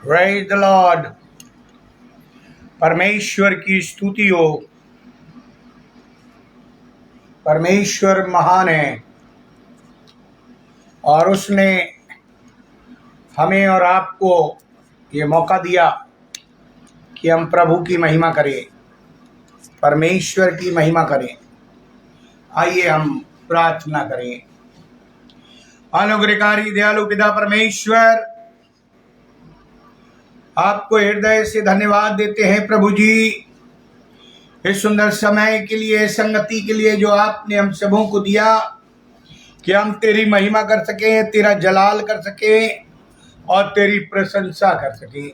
Praise the Lord. परमेश्वर की स्तुति हो। परमेश्वर महान है और उसने हमें और आपको ये मौका दिया कि हम प्रभु की महिमा करें, परमेश्वर की महिमा करें। आइए हम प्रार्थना करें। अनुग्रहकारी दयालु पिता परमेश्वर, आपको हृदय से धन्यवाद देते हैं प्रभु जी, इस सुंदर समय के लिए, संगति के लिए जो आपने हम सबों को दिया कि हम तेरी महिमा कर सकें, तेरा जलाल कर सकें और तेरी प्रशंसा कर सकें।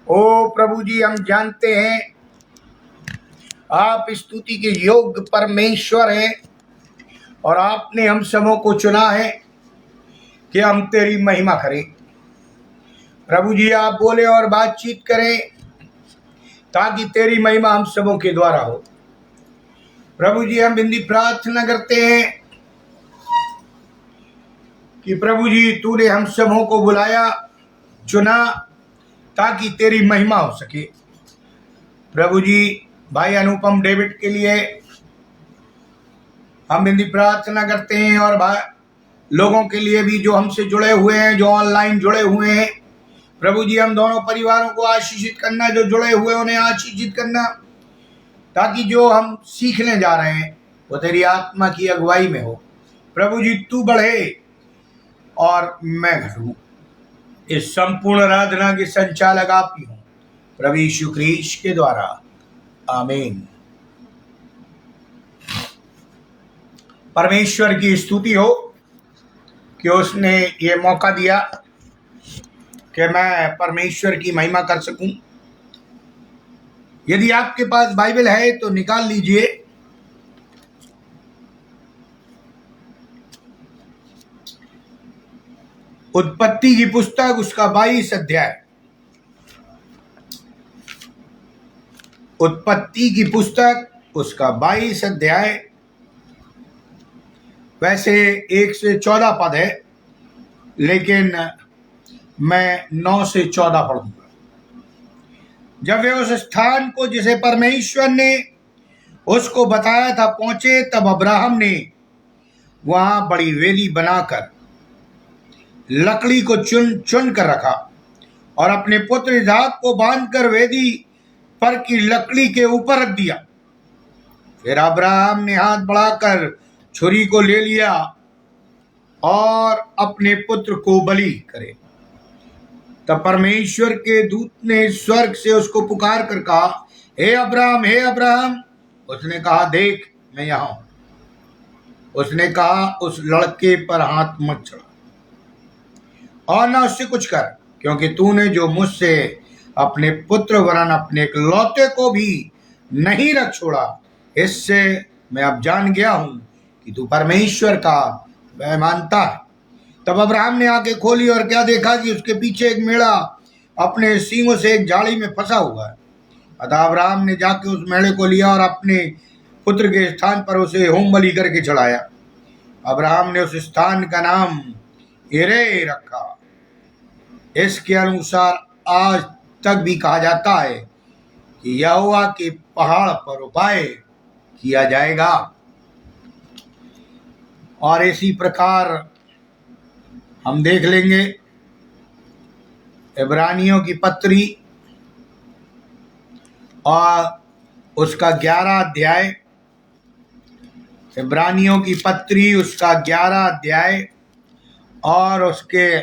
ओ प्रभु जी, हम जानते हैं आप स्तुति के योग्य परमेश्वर हैं और आपने हम सबों को चुना है कि हम तेरी महिमा करें। प्रभु जी, आप बोले और बातचीत करें ताकि तेरी महिमा हम सबों के द्वारा हो। प्रभु जी, हम बिंदी प्रार्थना करते हैं कि प्रभु जी, तूने हम सबों को बुलाया, चुना ताकि तेरी महिमा हो सके। प्रभु जी, भाई अनुपम डेविड के लिए हम बिंदी प्रार्थना करते हैं और लोगों के लिए भी जो हमसे जुड़े हुए हैं, जो ऑनलाइन जुड़े हुए हैं। प्रभु जी, हम दोनों परिवारों को आशीषित करना, जो जुड़े हुए उन्हें आशीषित करना, ताकि जो हम सीखने जा रहे हैं वो तेरी आत्मा की अगुवाई में हो। प्रभु जी, तू बढ़े और मैं घटूं। इस संपूर्ण आराधना के संचालक आप ही हूं, प्रभु यीशु ख्रीस्त के द्वारा, आमीन। परमेश्वर की स्तुति हो कि उसने ये मौका दिया कि मैं परमेश्वर की महिमा कर सकूं। यदि आपके पास बाइबल है तो निकाल लीजिए। उत्पत्ति की पुस्तक, उसका 22 अध्याय। उत्पत्ति की पुस्तक, उसका 22 अध्याय। वैसे 1 से 14 पद है, लेकिन मैं 9 से 14 पढ़ूंगा। जब वे उस स्थान को जिसे परमेश्वर ने उसको बताया था पहुंचे, तब अब्राहम ने वहां बड़ी वेदी बनाकर लकड़ी को चुन कर रखा और अपने पुत्र इसहाक को बांधकर वेदी पर की लकड़ी के ऊपर रख दिया। फिर अब्राहम ने हाथ बढ़ाकर छुरी को ले लिया और अपने पुत्र को बलि करे। तब परमेश्वर के दूत ने स्वर्ग से उसको पुकार कर कहा, हे अब्राहम, हे अब्राहम। उसने कहा, देख मैं यहां हूं। उसने कहा, उस लड़के पर हाथ मत चढ़ा और न उससे कुछ कर, क्योंकि तूने जो मुझसे अपने पुत्र वरन अपने एक लौते को भी नहीं रख छोड़ा, इससे मैं अब जान गया हूं कि तू परमेश्वर का वह मानता है। तब अब्राहम ने आंखें खोली और क्या देखा कि उसके पीछे एक मेढ़ा अपने सींगों से एक जाली में फंसा हुआ है। अतः अब्राहम ने जाके उस मेढ़े को लिया और अपने पुत्र के स्थान पर उसे होम बलि करके चढ़ाया। अब्राहम ने उस स्थान का नाम यिरे रखा। इसके अनुसार आज तक भी कहा जाता है कि यहोवा के पहाड़ पर उपाय किया जाएगा। और इसी प्रकार हम देख लेंगे इब्रानियों की पत्री और उसका 11 अध्याय। इब्रानियों की पत्री, उसका 11 अध्याय और उसके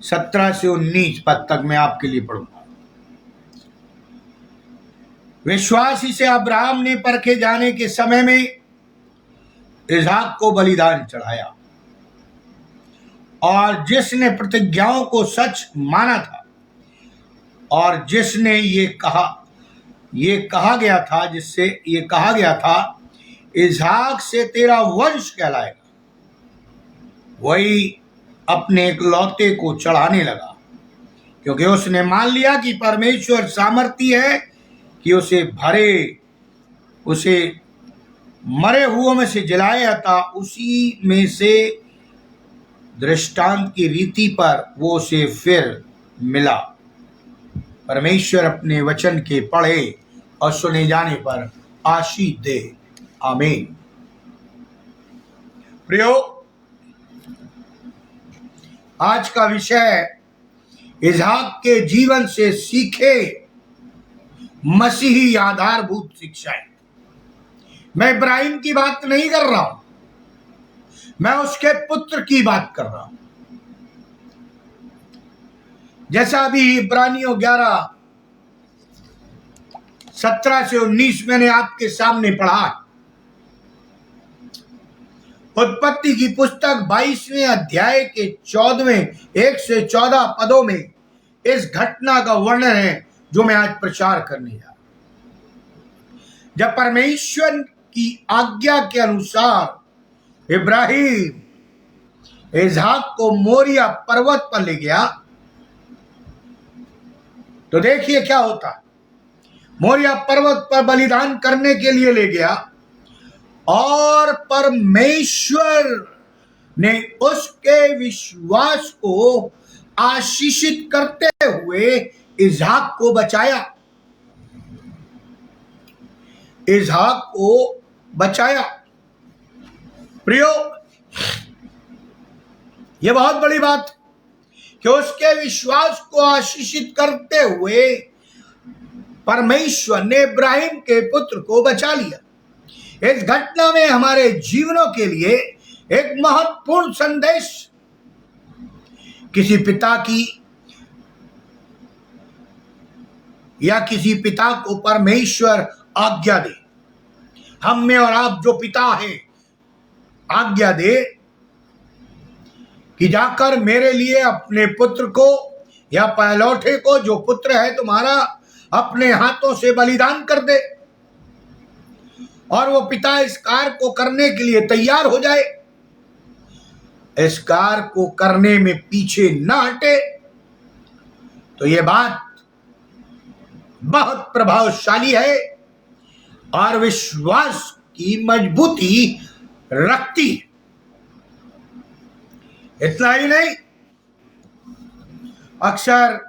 17 से 19 पद तक मैं आपके लिए पढ़ूंगा। विश्वास ही से अब्राहम ने परखे जाने के समय में इसहाक को बलिदान चढ़ाया, और जिसने प्रतिज्ञाओं को सच माना था और जिसने ये कहा गया था, जिससे ये कहा गया था, इसहाक से तेरा वंश कहलाएगा, वही अपने एक लौते को चढ़ाने लगा, क्योंकि उसने मान लिया कि परमेश्वर सामर्थी है कि उसे मरे हुओं में से जलाए, अतः उसी में से दृष्टांत की रीति पर वो उसे फिर मिला। परमेश्वर अपने वचन के पढ़े और सुने जाने पर आशीष दे। आमीन। प्रियो, आज का विषय इसहाक के जीवन से सीखे मसीही आधारभूत शिक्षाएं। मैं इब्राहिम की बात नहीं कर रहा हूं, मैं उसके पुत्र की बात कर रहा हूं। जैसा अभी इब्रानियों 11:17 से 19 मैंने आपके सामने पढ़ा। उत्पत्ति की पुस्तक 22वें अध्याय के 14वें 1 से 14 पदों में इस घटना का वर्णन है जो मैं आज प्रचार करने जा रहा हूं। जब परमेश्वर की आज्ञा के अनुसार इब्राहिम इसहाक को मोरिया पर्वत पर ले गया, तो देखिए क्या होता है। मोरिया पर्वत पर बलिदान करने के लिए ले गया और परमेश्वर ने उसके विश्वास को आशीषित करते हुए इसहाक को बचाया। इसहाक को बचाया। प्रियो, यह बहुत बड़ी बात कि उसके विश्वास को आशीषित करते हुए परमेश्वर ने इब्राहिम के पुत्र को बचा लिया। इस घटना में हमारे जीवनों के लिए एक महत्वपूर्ण संदेश, किसी पिता की या किसी पिता को परमेश्वर आज्ञा दे, हम में और आप जो पिता हैं आज्ञा दे कि जाकर मेरे लिए अपने पुत्र को या पहलौठे को, जो पुत्र है तुम्हारा, अपने हाथों से बलिदान कर दे, और वो पिता इस कार्य को करने के लिए तैयार हो जाए, इस कार्य को करने में पीछे न हटे, तो ये बात बहुत प्रभावशाली है और विश्वास की मजबूती रखती है। इतना ही नहीं, अक्सर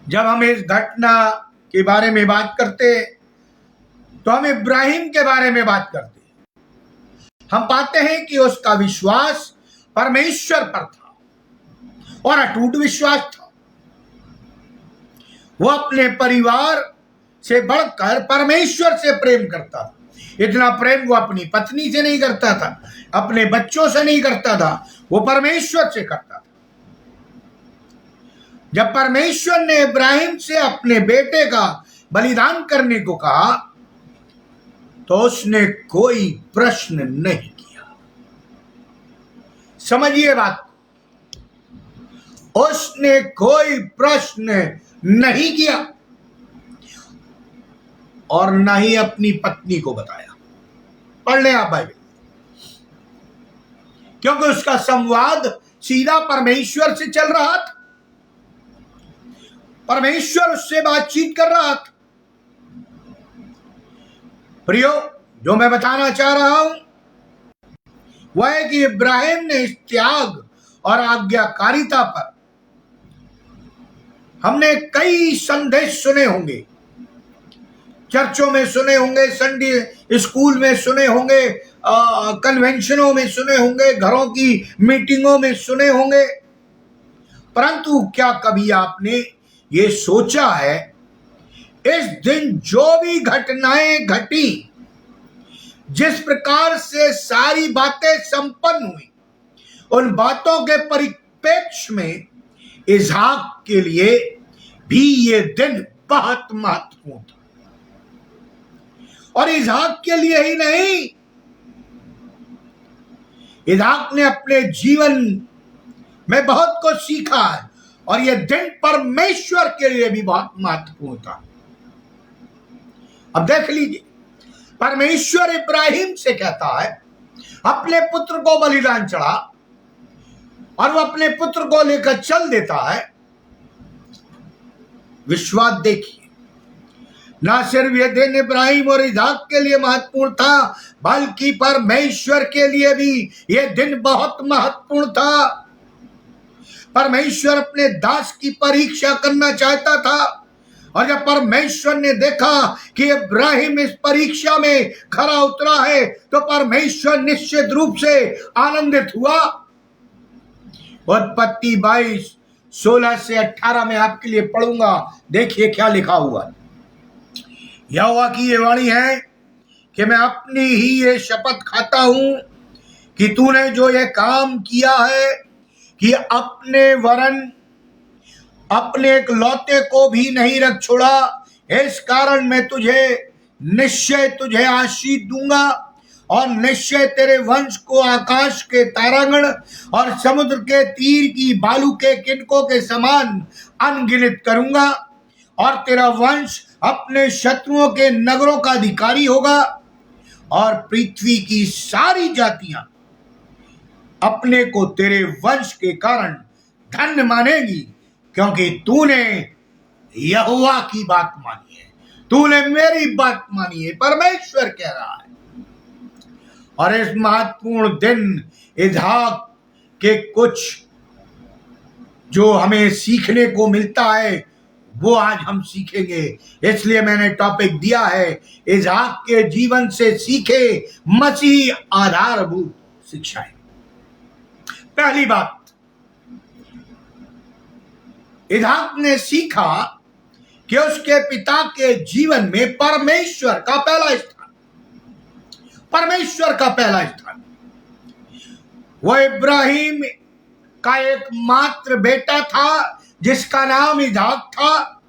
जब हम इस घटना के बारे में बात करते तो हम इब्राहिम के बारे में बात करते हैं। हम पाते हैं कि उसका विश्वास परमेश्वर पर था और अटूट विश्वास था। वो अपने परिवार से बढ़कर परमेश्वर से प्रेम करता था। इतना प्रेम वो अपनी पत्नी से नहीं करता था, अपने बच्चों से नहीं करता था, वो परमेश्वर से करता था। जब परमेश्वर ने इब्राहिम से अपने बेटे का बलिदान करने को कहा तो उसने कोई प्रश्न नहीं किया। समझिए बात, उसने कोई प्रश्न नहीं किया और न ही अपनी पत्नी को बताया। पढ़ लें आप बाइबल, क्योंकि उसका संवाद सीधा परमेश्वर से चल रहा था। परमेश्वर उससे बातचीत कर रहा था। प्रियो, जो मैं बताना चाह रहा हूं वह है कि इब्राहिम ने इस त्याग और आज्ञाकारिता पर हमने कई संदेश सुने होंगे, चर्चों में सुने होंगे, संडे स्कूल में सुने होंगे, कन्वेंशनों में सुने होंगे, घरों की मीटिंगों में सुने होंगे, परंतु क्या कभी आपने ये सोचा है इस दिन जो भी घटनाएं घटी, जिस प्रकार से सारी बातें संपन्न हुई, उन बातों के परिप्रेक्ष्य में इसहाक के लिए भी ये दिन बहुत महत्वपूर्ण था। और इसहाक के लिए ही नहीं, इसहाक ने अपने जीवन में बहुत कुछ सीखा है और यह दिन परमेश्वर के लिए भी बहुत महत्वपूर्ण था। अब देख लीजिए, परमेश्वर इब्राहिम से कहता है अपने पुत्र को बलिदान चढ़ा, और वो अपने पुत्र को लेकर चल देता है। विश्वास देखिए, ना सिर्फ यह दिन इब्राहिम और इसहाक के लिए महत्वपूर्ण था, बल्कि परमेश्वर के लिए भी यह दिन बहुत महत्वपूर्ण था। परमेश्वर अपने दास की परीक्षा करना चाहता था, और जब परमेश्वर ने देखा कि इब्राहिम इस परीक्षा में खरा उतरा है, तो परमेश्वर निश्चित रूप से आनंदित हुआ। उत्पत्ति 22:16 से 18 में आपके लिए पढ़ूंगा। देखिए क्या लिखा हुआ। यहोवा की ये वाणी है कि मैं अपनी ही ये शपथ खाता हूं कि तूने जो ये काम किया है कि अपने एक लौते को भी नहीं रख छोड़ा, इस कारण मैं तुझे आशीष दूंगा, और निश्चय तेरे वंश को आकाश के तारागण और समुद्र के तीर की बालू के किनकों के समान अनगिनत करूंगा, और तेरा वंश अपने शत्रुओं के नगरों का अधिकारी होगा, और पृथ्वी की सारी जातियां अपने को तेरे वंश के कारण धन्य मानेगी, क्योंकि तूने यहोवा की बात मानी है, तूने मेरी बात मानी है। परमेश्वर कह रहा है। और इस महत्वपूर्ण दिन इसहाक के कुछ जो हमें सीखने को मिलता है वो आज हम सीखेंगे। इसलिए मैंने टॉपिक दिया है, इसहाक के जीवन से सीखे मसीह आधारभूत शिक्षाएं। पहली बात, इसहाक ने सीखा कि उसके पिता के जीवन में परमेश्वर का पहला स्थान, वह इब्राहिम का एकमात्र बेटा था जिसका नाम इसहाक था,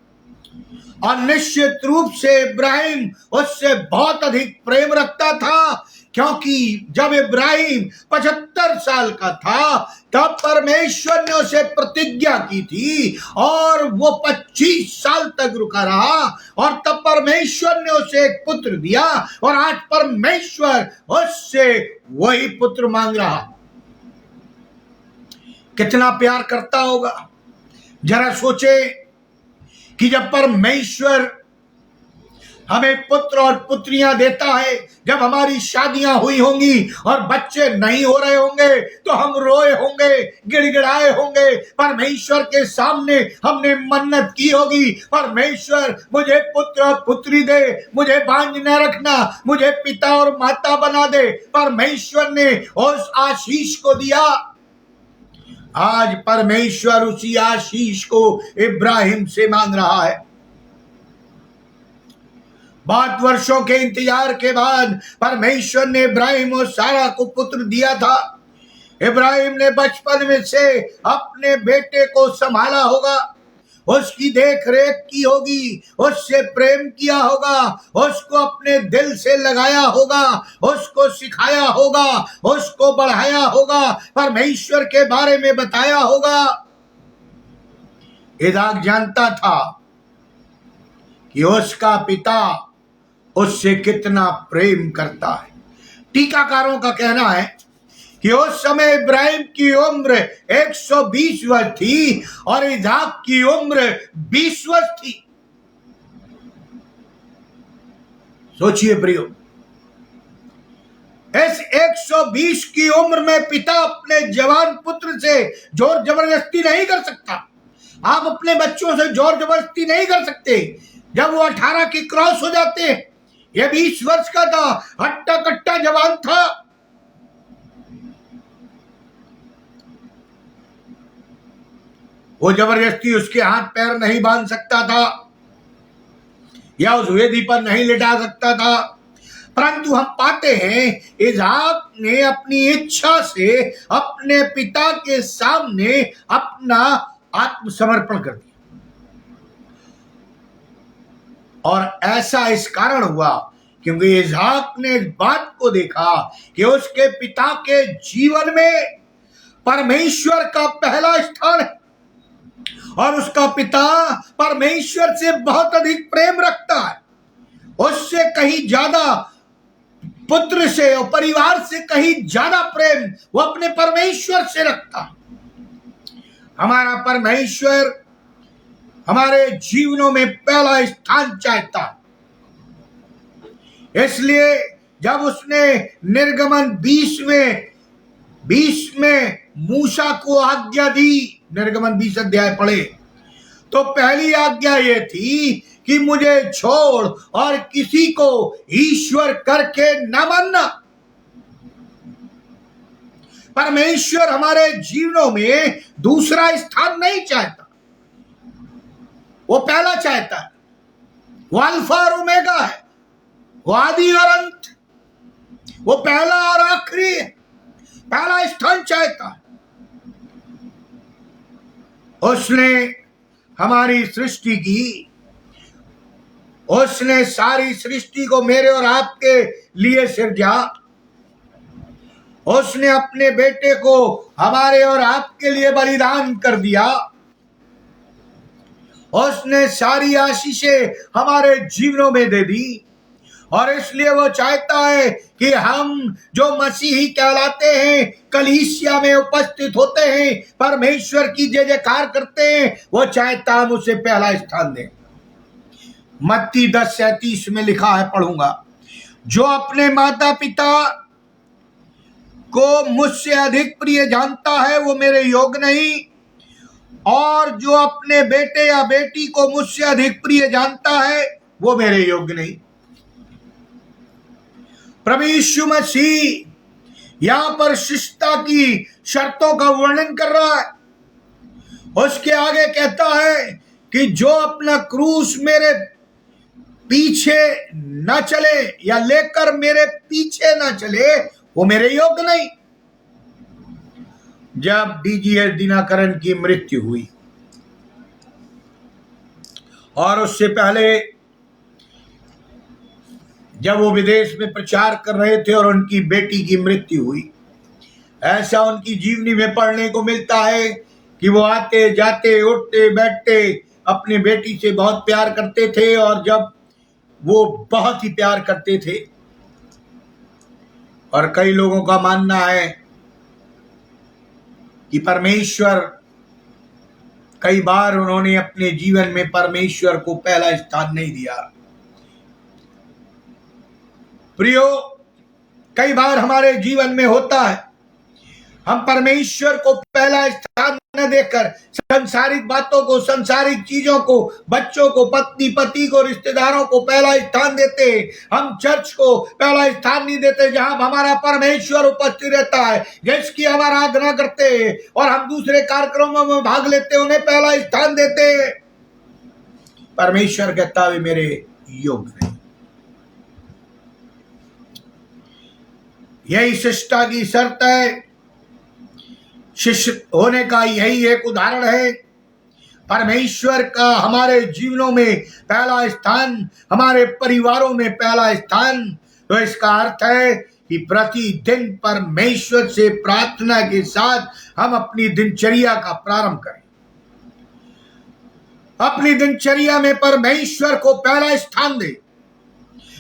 और निश्चित रूप से इब्राहिम उससे बहुत अधिक प्रेम रखता था, क्योंकि जब इब्राहिम 75 साल का था तब परमेश्वर ने उसे प्रतिज्ञा की थी, और वो 25 साल तक रुका रहा, और तब परमेश्वर ने उसे एक पुत्र दिया, और आज परमेश्वर उससे वही पुत्र मांग रहा। कितना प्यार करता होगा। जरा सोचे कि जब परमेश्वर हमें पुत्र और पुत्रियां देता है, जब हमारी शादियां हुई होंगी और बच्चे नहीं हो रहे होंगे तो हम रोए होंगे, गिड़गिड़ाए होंगे, परमेश्वर के सामने हमने मन्नत की होगी, परमेश्वर मुझे पुत्र और पुत्री दे, मुझे बांझ न रखना, मुझे पिता और माता बना दे। परमेश्वर ने उस आशीष को दिया। आज परमेश्वर उसी आशीष को इब्राहिम से मांग रहा है। बहुत वर्षों के इंतजार के बाद परमेश्वर ने इब्राहिम और सारा को पुत्र दिया था। इब्राहिम ने बचपन में से अपने बेटे को संभाला होगा, उसकी देख रेख की होगी, उससे प्रेम किया होगा, उसको अपने दिल से लगाया होगा, उसको सिखाया होगा, उसको बढ़ाया होगा, परमेश्वर के बारे में बताया होगा। इसहाक जानता था कि उसका पिता उससे कितना प्रेम करता है। टीकाकारों का कहना है कि उस समय इब्राहिम की उम्र 120 वर्ष थी और इसहाक की उम्र 20 वर्ष थी। सोचिए प्रियो, इस 120 की उम्र में पिता अपने जवान पुत्र से जोर जबरदस्ती नहीं कर सकता। आप अपने बच्चों से जोर जबरदस्ती नहीं कर सकते। जब वो 18 की क्रॉस हो जाते हैं, ये 20 वर्ष का था, हट्टा कट्टा जवान था, वो जबरदस्ती उसके हाथ पैर नहीं बांध सकता था या उस वेदी पर नहीं लिटा सकता था। परंतु हम पाते हैं इसहाक ने अपनी इच्छा से अपने पिता के सामने अपना आत्मसमर्पण कर दिया, और ऐसा इस कारण हुआ क्योंकि इसहाक ने इस बात को देखा कि उसके पिता के जीवन में परमेश्वर का पहला स्थान है, और उसका पिता परमेश्वर से बहुत अधिक प्रेम रखता है। उससे कहीं ज्यादा, पुत्र से और परिवार से कहीं ज्यादा प्रेम वो अपने परमेश्वर से रखता है। हमारा परमेश्वर हमारे जीवनों में पहला स्थान चाहता है। इसलिए जब उसने निर्गमन 20 में मूसा को आज्ञा दी निर्गमन 20 अध्याय पढ़े तो पहली आज्ञा ये थी कि मुझे छोड़ और किसी को ईश्वर करके न मानना। परमेश्वर हमारे जीवनों में दूसरा स्थान नहीं चाहता, वो पहला चाहता है। वो अल्फा और ओमेगा है, वो आदि और अंत, वो पहला और आखिरी है, पहला स्थान चाहता है। उसने हमारी सृष्टि की, उसने सारी सृष्टि को मेरे और आपके लिए सिरजा, उसने अपने बेटे को हमारे और आपके लिए बलिदान कर दिया, उसने सारी आशीषें हमारे जीवनों में दे दी। और इसलिए वो चाहता है कि हम जो मसीही कहलाते हैं, कलीसिया में उपस्थित होते हैं, परमेश्वर की जय जयकार करते हैं, वो चाहता हम उसे पहला स्थान दें। मत्ती 10:37 में लिखा है, पढ़ूंगा, जो अपने माता पिता को मुझसे अधिक प्रिय जानता है वो मेरे योग्य नहीं, और जो अपने बेटे या बेटी को मुझसे अधिक प्रिय जानता है वो मेरे योग्य नहीं। प्रभु यीशु मसीह यहां पर शिष्टता की शर्तों का वर्णन कर रहा है। उसके आगे कहता है कि जो अपना क्रूस मेरे पीछे न चले या लेकर मेरे पीछे न चले वो मेरे योग्य नहीं। जब डीजीएस दिनाकरण की मृत्यु हुई और उससे पहले जब वो विदेश में प्रचार कर रहे थे और उनकी बेटी की मृत्यु हुई, ऐसा उनकी जीवनी में पढ़ने को मिलता है कि वो आते जाते उठते बैठते अपनी बेटी से बहुत प्यार करते थे, और जब वो बहुत ही प्यार करते थे, और कई लोगों का मानना है कि परमेश्वर, कई बार उन्होंने अपने जीवन में परमेश्वर को पहला स्थान नहीं दिया। प्रियो, कई बार हमारे जीवन में होता है, हम परमेश्वर को पहला स्थान न देकर संसारिक बातों को, संसारिक चीजों को, बच्चों को, पत्नी पति को, रिश्तेदारों को पहला स्थान देते हैं। हम चर्च को पहला स्थान नहीं देते जहां हमारा परमेश्वर उपस्थित रहता है, जिसकी हम आराधना करते हैं, और हम दूसरे कार्यक्रमों में भाग लेते हैं, उन्हें पहला स्थान देते हैं। परमेश्वर कहता है मेरे योग्य नहीं। यही शिष्टता की शर्त है, शिष्य होने का यही एक उदाहरण है। परमेश्वर का हमारे जीवनों में पहला स्थान, हमारे परिवारों में पहला स्थान। तो इसका अर्थ है कि प्रतिदिन परमेश्वर से प्रार्थना के साथ हम अपनी दिनचर्या का प्रारंभ करें। अपनी दिनचर्या में परमेश्वर को पहला स्थान दें।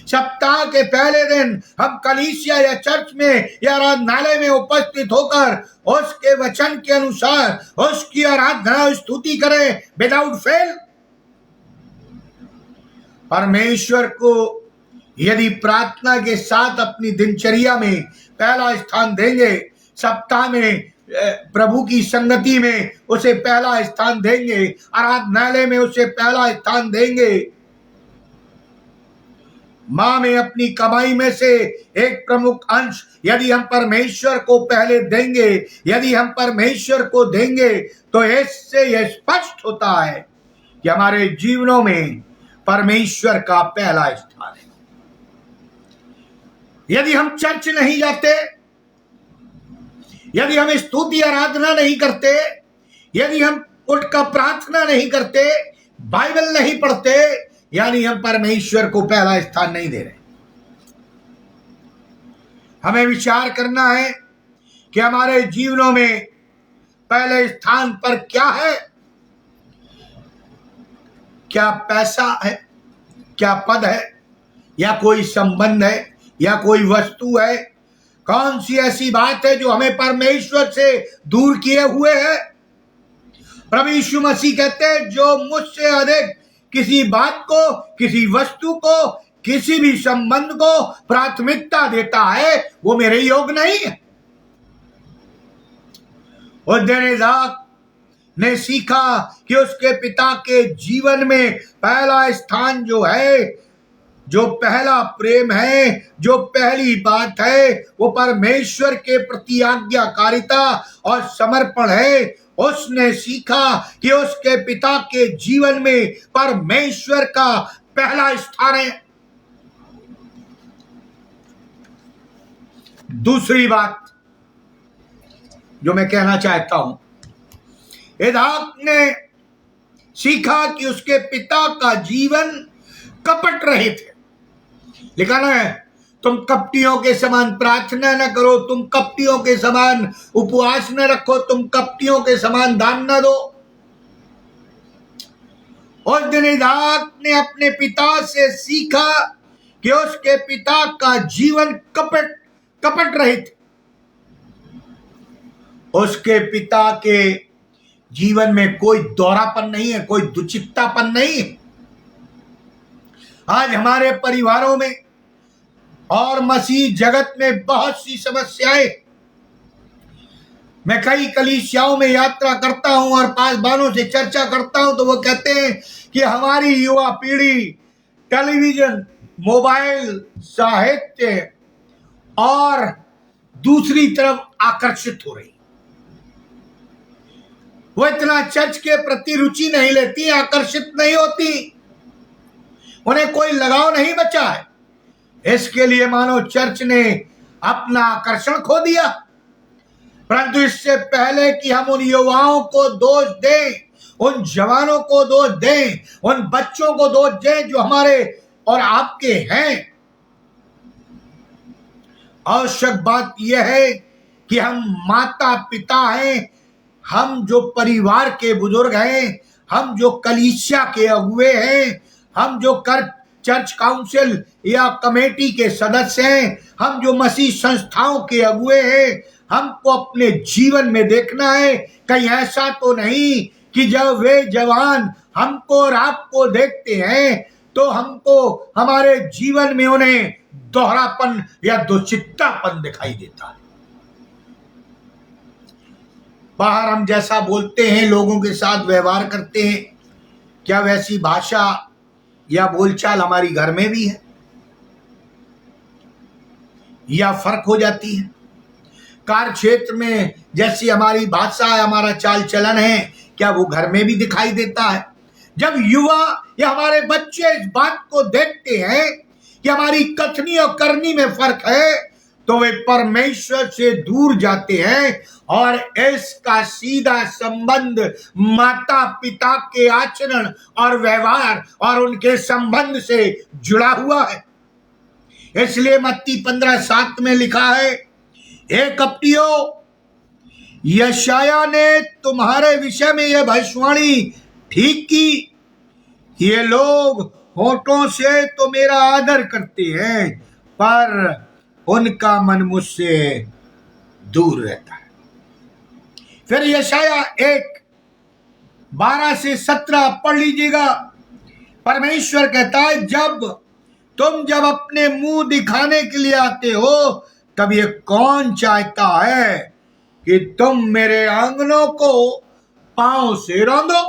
सप्ताह के पहले दिन हम कलीसिया या चर्च में या आराधनालय में उपस्थित होकर उसके वचन के अनुसार उसकी आराधना स्तुति करें विदाउट फेल। परमेश्वर को यदि प्रार्थना के साथ अपनी दिनचर्या में पहला स्थान देंगे, सप्ताह में प्रभु की संगति में उसे पहला स्थान देंगे, आराधनालय में उसे पहला स्थान देंगे, मां में अपनी कमाई में से एक प्रमुख अंश यदि हम परमेश्वर को पहले देंगे, यदि हम परमेश्वर को देंगे, तो इससे यह स्पष्ट होता है कि हमारे जीवनों में परमेश्वर का पहला स्थान है। यदि हम चर्च नहीं जाते, यदि हम स्तुति आराधना नहीं करते, यदि हम उठकर प्रार्थना नहीं करते, बाइबल नहीं पढ़ते, यानी हम परमेश्वर को पहला स्थान नहीं दे रहे। हमें विचार करना है कि हमारे जीवनों में पहले स्थान पर क्या है। क्या पैसा है, क्या पद है, या कोई संबंध है, या कोई वस्तु है? कौन सी ऐसी बात है जो हमें परमेश्वर से दूर किए हुए है? प्रभु यीशु मसीह कहते हैं, जो मुझसे अधिक किसी बात को, किसी वस्तु को, किसी भी संबंध को प्राथमिकता देता है वो मेरे योग्य नहीं है। उस दिन ने सीखा कि उसके पिता के जीवन में पहला स्थान जो है, जो पहला प्रेम है, जो पहली बात है, वो परमेश्वर के प्रति आज्ञाकारिता और समर्पण है। उसने सीखा कि उसके पिता के जीवन में परमेश्वर का पहला स्थान है। दूसरी बात जो मैं कहना चाहता हूं, इसहाक ने सीखा कि उसके पिता का जीवन कपट रहित है। लिखा ना है, तुम कपटियों के समान प्रार्थना न करो, तुम कपटियों के समान उपवास न रखो, तुम कपटियों के समान दान न दो। उस दिन इसहाक ने अपने पिता से सीखा कि उसके पिता का जीवन कपट रहित। उसके पिता के जीवन में कोई दोहरापन नहीं है, कोई दुचित्तापन नहीं है। आज हमारे परिवारों में और मसीह जगत में बहुत सी समस्याएं। मैं कई कलीसियाओं में यात्रा करता हूं और पासवानों से चर्चा करता हूं तो वो कहते हैं कि हमारी युवा पीढ़ी टेलीविजन, मोबाइल, साहित्य और दूसरी तरफ आकर्षित हो रही। वो इतना चर्च के प्रति रुचि नहीं लेती, आकर्षित नहीं होती, उन्हें कोई लगाव नहीं बचा है। इसके लिए मानो चर्च ने अपना आकर्षण खो दिया। परंतु इससे पहले कि हम उन युवाओं को दोष दें, उन जवानों को दोष दें, उन बच्चों को दोष दें जो हमारे और आपके हैं, आवश्यक बात यह है कि हम माता पिता हैं, हम जो परिवार के बुजुर्ग हैं, हम जो कलीसिया के अगुवे हैं, हम जो चर्च काउंसिल या कमेटी के सदस्य हैं, हम जो मसीह संस्थाओं के अगुवे हैं, हमको अपने जीवन में देखना है। कहीं ऐसा तो नहीं कि जब वे जवान हमको और आपको देखते हैं तो हमको हमारे जीवन में उन्हें दोहरापन या दुचित्तापन दिखाई देता है। बाहर हम जैसा बोलते हैं, लोगों के साथ व्यवहार करते हैं, क्या वैसी भाषा या बोलचाल हमारी घर में भी है या फर्क हो जाती है? कार्य क्षेत्र में जैसी हमारी भाषा है, हमारा चाल चलन है, क्या वो घर में भी दिखाई देता है? जब युवा या हमारे बच्चे इस बात को देखते हैं कि हमारी कथनी और करनी में फर्क है तो वे परमेश्वर से दूर जाते हैं। और इसका सीधा संबंध माता पिता के आचरण और व्यवहार और उनके संबंध से जुड़ा हुआ है। इसलिए मत्ती 15:7 में लिखा है, हे कपटियों, यशाया ने तुम्हारे विषय में यह भविष्यवाणी ठीक की, ये लोग होठों से तो मेरा आदर करते हैं पर उनका मन मुझसे दूर रहता है। फिर यशाया 1:12-17 पढ़ लीजिएगा। परमेश्वर कहता है, जब अपने मुंह दिखाने के लिए आते हो तब ये कौन चाहता है कि तुम मेरे आंगनों को पांव से रौंदो?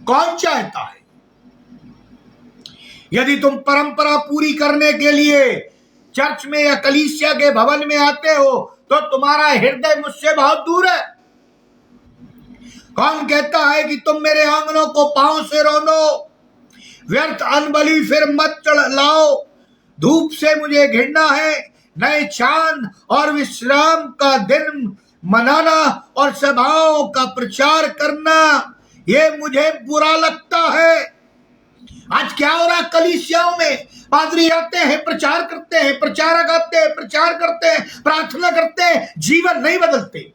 कौन चाहता है? यदि तुम परंपरा पूरी करने के लिए चर्च में या कलीसिया के भवन में आते हो तो तुम्हारा हृदय मुझसे बहुत दूर है। कौन कहता है कि तुम मेरे आंगनों को पांव से रौंदो? व्यर्थ अनबली फिर मत लाओ। धूप से मुझे घृणा है, नए चांद और विश्राम का दिन मनाना और सभाओं का प्रचार करना, ये मुझे बुरा लगता है। आज क्या हो रहा कलीसियाओं में? पादरी आते हैं, प्रचार करते हैं, प्रचारक आते हैं, प्रचार करते हैं, प्रार्थना करते हैं, जीवन नहीं बदलते,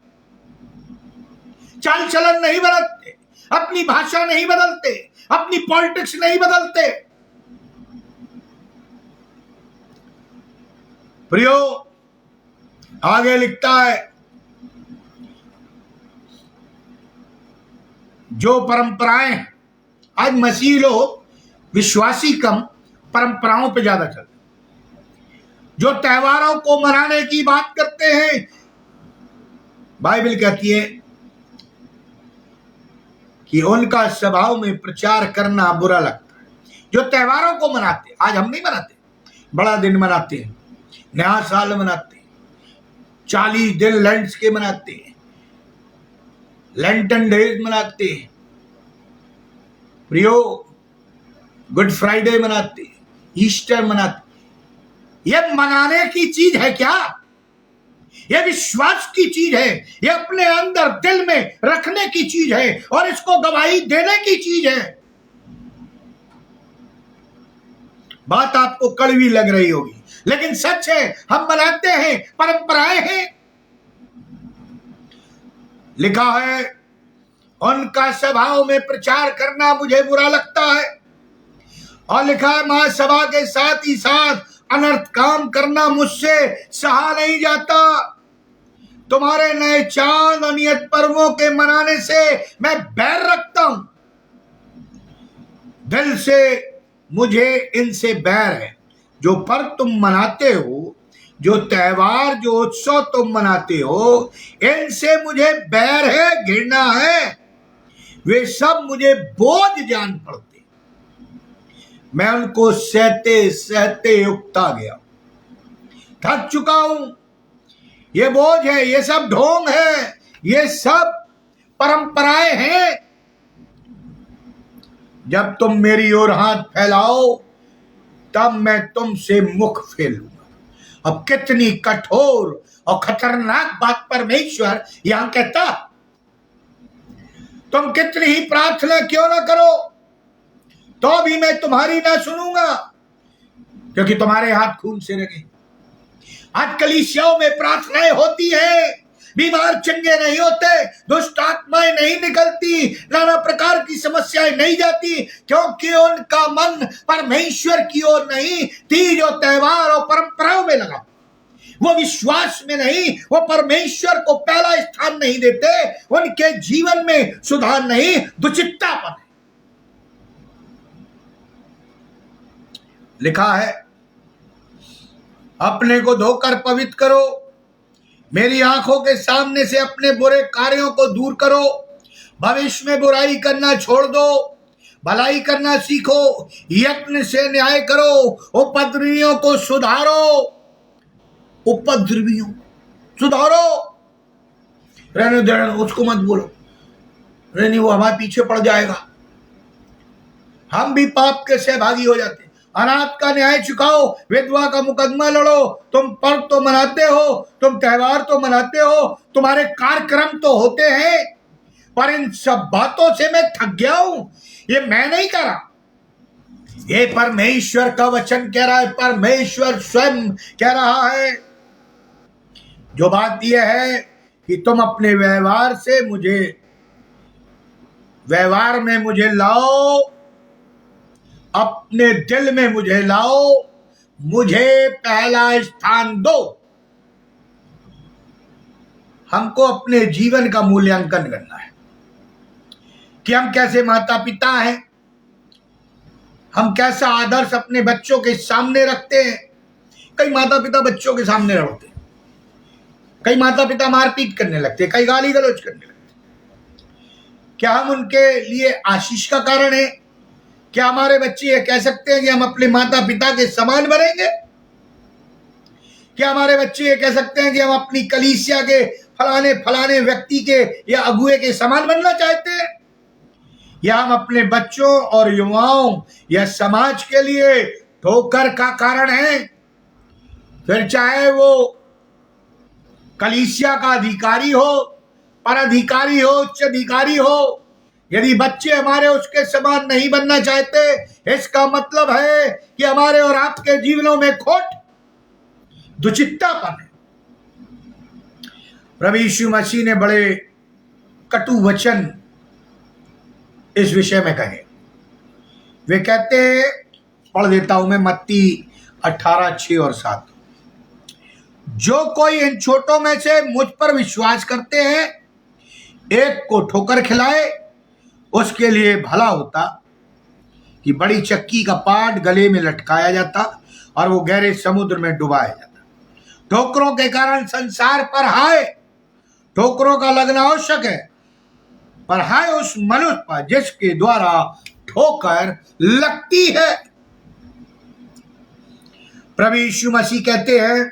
चाल चलन नहीं बदलते, अपनी भाषा नहीं बदलते, अपनी पॉलिटिक्स नहीं बदलते। प्रियो, आगे लिखता है, जो परंपराएं, आज मसीह लोग विश्वासी कम, परंपराओं पे ज्यादा चलते, जो त्योहारों को मनाने की बात करते हैं। बाइबल कहती है कि उनका स्वभाव में प्रचार करना बुरा लगता है। जो त्योहारों को मनाते, आज हम नहीं मनाते, बड़ा दिन मनाते हैं, नया साल मनाते हैं, 40 दिन लेंट्स के मनाते हैं, लेंटन डेज मनाते हैं, प्रियो गुड फ्राइडे मनाते हैं, ईस्टर मनाते। यह मनाने की चीज है क्या? यह विश्वास की चीज है, यह अपने अंदर दिल में रखने की चीज है और इसको गवाही देने की चीज है। बात आपको कड़वी लग रही होगी, लेकिन सच है, हम मनाते हैं, परंपराएं हैं। लिखा है, उनका स्वभाव में प्रचार करना मुझे बुरा लगता है। और लिखा है, महासभा के साथ ही साथ अनर्थ काम करना मुझसे सहा नहीं जाता। तुम्हारे नए चांद और नियत पर्वों के मनाने से मैं बैर रखता हूं। दिल से मुझे इनसे बैर है। जो पर्व तुम मनाते हो, जो त्योहार, जो उत्सव तुम मनाते हो, इनसे मुझे बैर है, घृणा है। वे सब मुझे बोझ जान पड़ते। मैं उनको सहते सहते उकता गया, थक चुका हूं। ये बोझ है, ये सब ढोंग है, ये सब परंपराएं हैं। जब तुम मेरी ओर हाथ फैलाओ तब मैं तुमसे मुख फेर लूंगा। अब कितनी कठोर और खतरनाक बात परमेश्वर यहां कहता। तुम कितनी ही प्रार्थना क्यों ना करो तो भी मैं तुम्हारी ना सुनूंगा, क्योंकि तुम्हारे हाथ खून से रंगे। आज कलीसियाओं में प्रार्थनाएं होती है, बीमार चंगे नहीं होते, दुष्ट आत्माएं नहीं निकलती, नाना प्रकार की समस्याएं नहीं जाती, क्योंकि उनका मन परमेश्वर की ओर नहीं, तीज और त्योहार और परंपराओं में लगा। वो विश्वास में नहीं, वो परमेश्वर को पहला स्थान नहीं देते, उनके जीवन में सुधार नहीं, दुचित्तापन है। लिखा है, अपने को धोकर पवित्र करो, मेरी आंखों के सामने से अपने बुरे कार्यों को दूर करो। भविष्य में बुराई करना छोड़ दो, भलाई करना सीखो, यत्न से न्याय करो, उपद्रवियों को सुधारो। उपद्रवियों सुधारो। रहने दे, उसको मत बोलो, नहीं वो हमारे पीछे पड़ जाएगा। हम भी पाप के सहभागी हो जाते। अनाथ का न्याय चुकाओ, विधवा का मुकदमा लड़ो। तुम पर्व तो मनाते हो, तुम त्योहार तो मनाते हो, तुम्हारे कार्यक्रम तो होते हैं, पर इन सब बातों से मैं थक गया हूं। ये मैं नहीं कर रहा, ये परमेश्वर का वचन कह रहा है, परमेश्वर स्वयं कह रहा है। जो बात यह है कि तुम अपने व्यवहार से मुझे, व्यवहार में मुझे लाओ, अपने दिल में मुझे लाओ, मुझे पहला स्थान दो। हमको अपने जीवन का मूल्यांकन करना है कि हम कैसे माता पिता हैं, हम कैसा आदर्श अपने बच्चों के सामने रखते हैं। कई माता पिता बच्चों के सामने रखते हैं, कई माता पिता मारपीट करने लगते, कई गाली गलौज करने लगते। क्या हम उनके लिए आशीष का कारण है? क्या हमारे बच्चे ये कह सकते हैं कि हम अपने माता पिता के समान बनेंगे? क्या हमारे बच्चे ये कह सकते हैं कि हम अपनी कलीसिया के फलाने फलाने व्यक्ति के या अगुए के समान बनना चाहते हैं? या हम अपने बच्चों और युवाओं या समाज के लिए ठोकर का कारण है? फिर चाहे वो कलीसिया का अधिकारी हो, पराधिकारी हो, उच्च अधिकारी हो, यदि बच्चे हमारे उसके समान नहीं बनना चाहते, इसका मतलब है कि हमारे और आपके जीवनों में खोट, दुचित्तापन है। प्रभु यीशु मसीह ने बड़े कटु वचन इस विषय में कहे। वे कहते हैं, पढ़ देता हूं मैं, मत्ती 18:6 और 7। जो कोई इन छोटों में से मुझ पर विश्वास करते हैं, एक को ठोकर खिलाए, उसके लिए भला होता कि बड़ी चक्की का पाट गले में लटकाया जाता और वो गहरे समुद्र में डुबाया जाता। ठोकरों के कारण संसार पर हाय, ठोकरों का लगना आवश्यक है, पर हाय उस मनुष्य पर जिसके द्वारा ठोकर लगती है। प्रभु यीशु मसीह कहते हैं,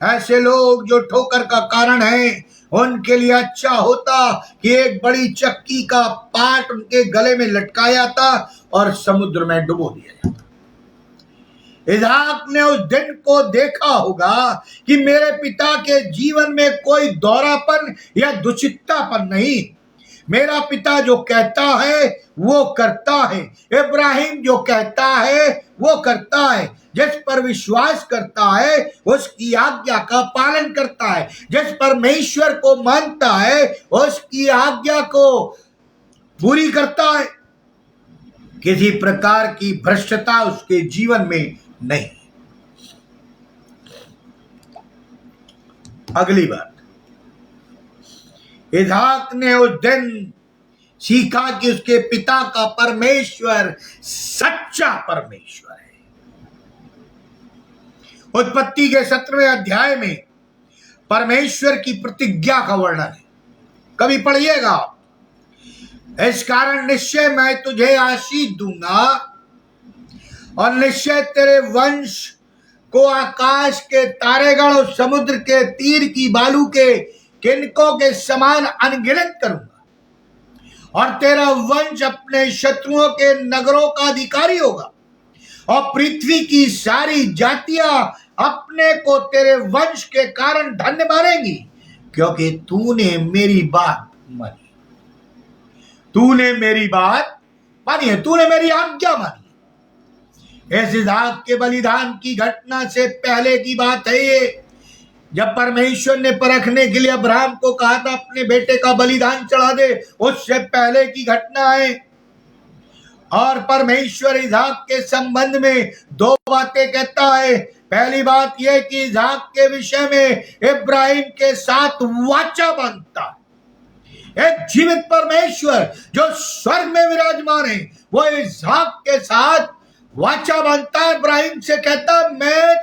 ऐसे लोग जो ठोकर का कारण है, उनके लिए अच्छा होता कि एक बड़ी चक्की का पाट उनके गले में लटकाया था और समुद्र में डुबो दिया जाता। इसहाक ने उस दिन को देखा होगा कि मेरे पिता के जीवन में कोई दौरापन या दुचित्तापन नहीं। मेरा पिता जो कहता है वो करता है। इब्राहिम जो कहता है वो करता है। जिस पर विश्वास करता है उसकी आज्ञा का पालन करता है। जिस परमेश्वर को मानता है उसकी आज्ञा को पूरी करता है। किसी प्रकार की भ्रष्टता उसके जीवन में नहीं। अगली बात, इसहाक ने उस दिन सीखा कि उसके पिता का परमेश्वर सच्चा परमेश्वर है। उत्पत्ति के 17वें अध्याय में परमेश्वर की प्रतिज्ञा का वर्णन है, कभी पढ़िएगा। इस कारण निश्चय मैं तुझे आशीष दूंगा और निश्चय तेरे वंश को आकाश के तारेगण और समुद्र के तीर की बालू के किनकों के समान अनगिनत करूंगा और तेरा वंश अपने शत्रुओं के नगरों का अधिकारी होगा और पृथ्वी की सारी जातियां अपने को तेरे वंश के कारण धन्य मानेंगी, क्योंकि तूने मेरी बात मानी। तूने मेरी बात मानी है, तूने मेरी आज्ञा मानी। इस इसहाक के बलिदान की घटना से पहले की बात है ये, जब परमेश्वर ने परखने के लिए अब्राहम को कहा था अपने बेटे का बलिदान चढ़ा दे, उससे पहले की घटना है। और परमेश्वर इसहाक के संबंध में दो बातें कहता है। पहली बात यह कि इसहाक के विषय में इब्राहिम के साथ वाचा बांधता है। एक जीवित परमेश्वर जो स्वर्ग में विराजमान है वो इसहाक के साथ वाचा बांधता है। इब्राहिम से कहता मैं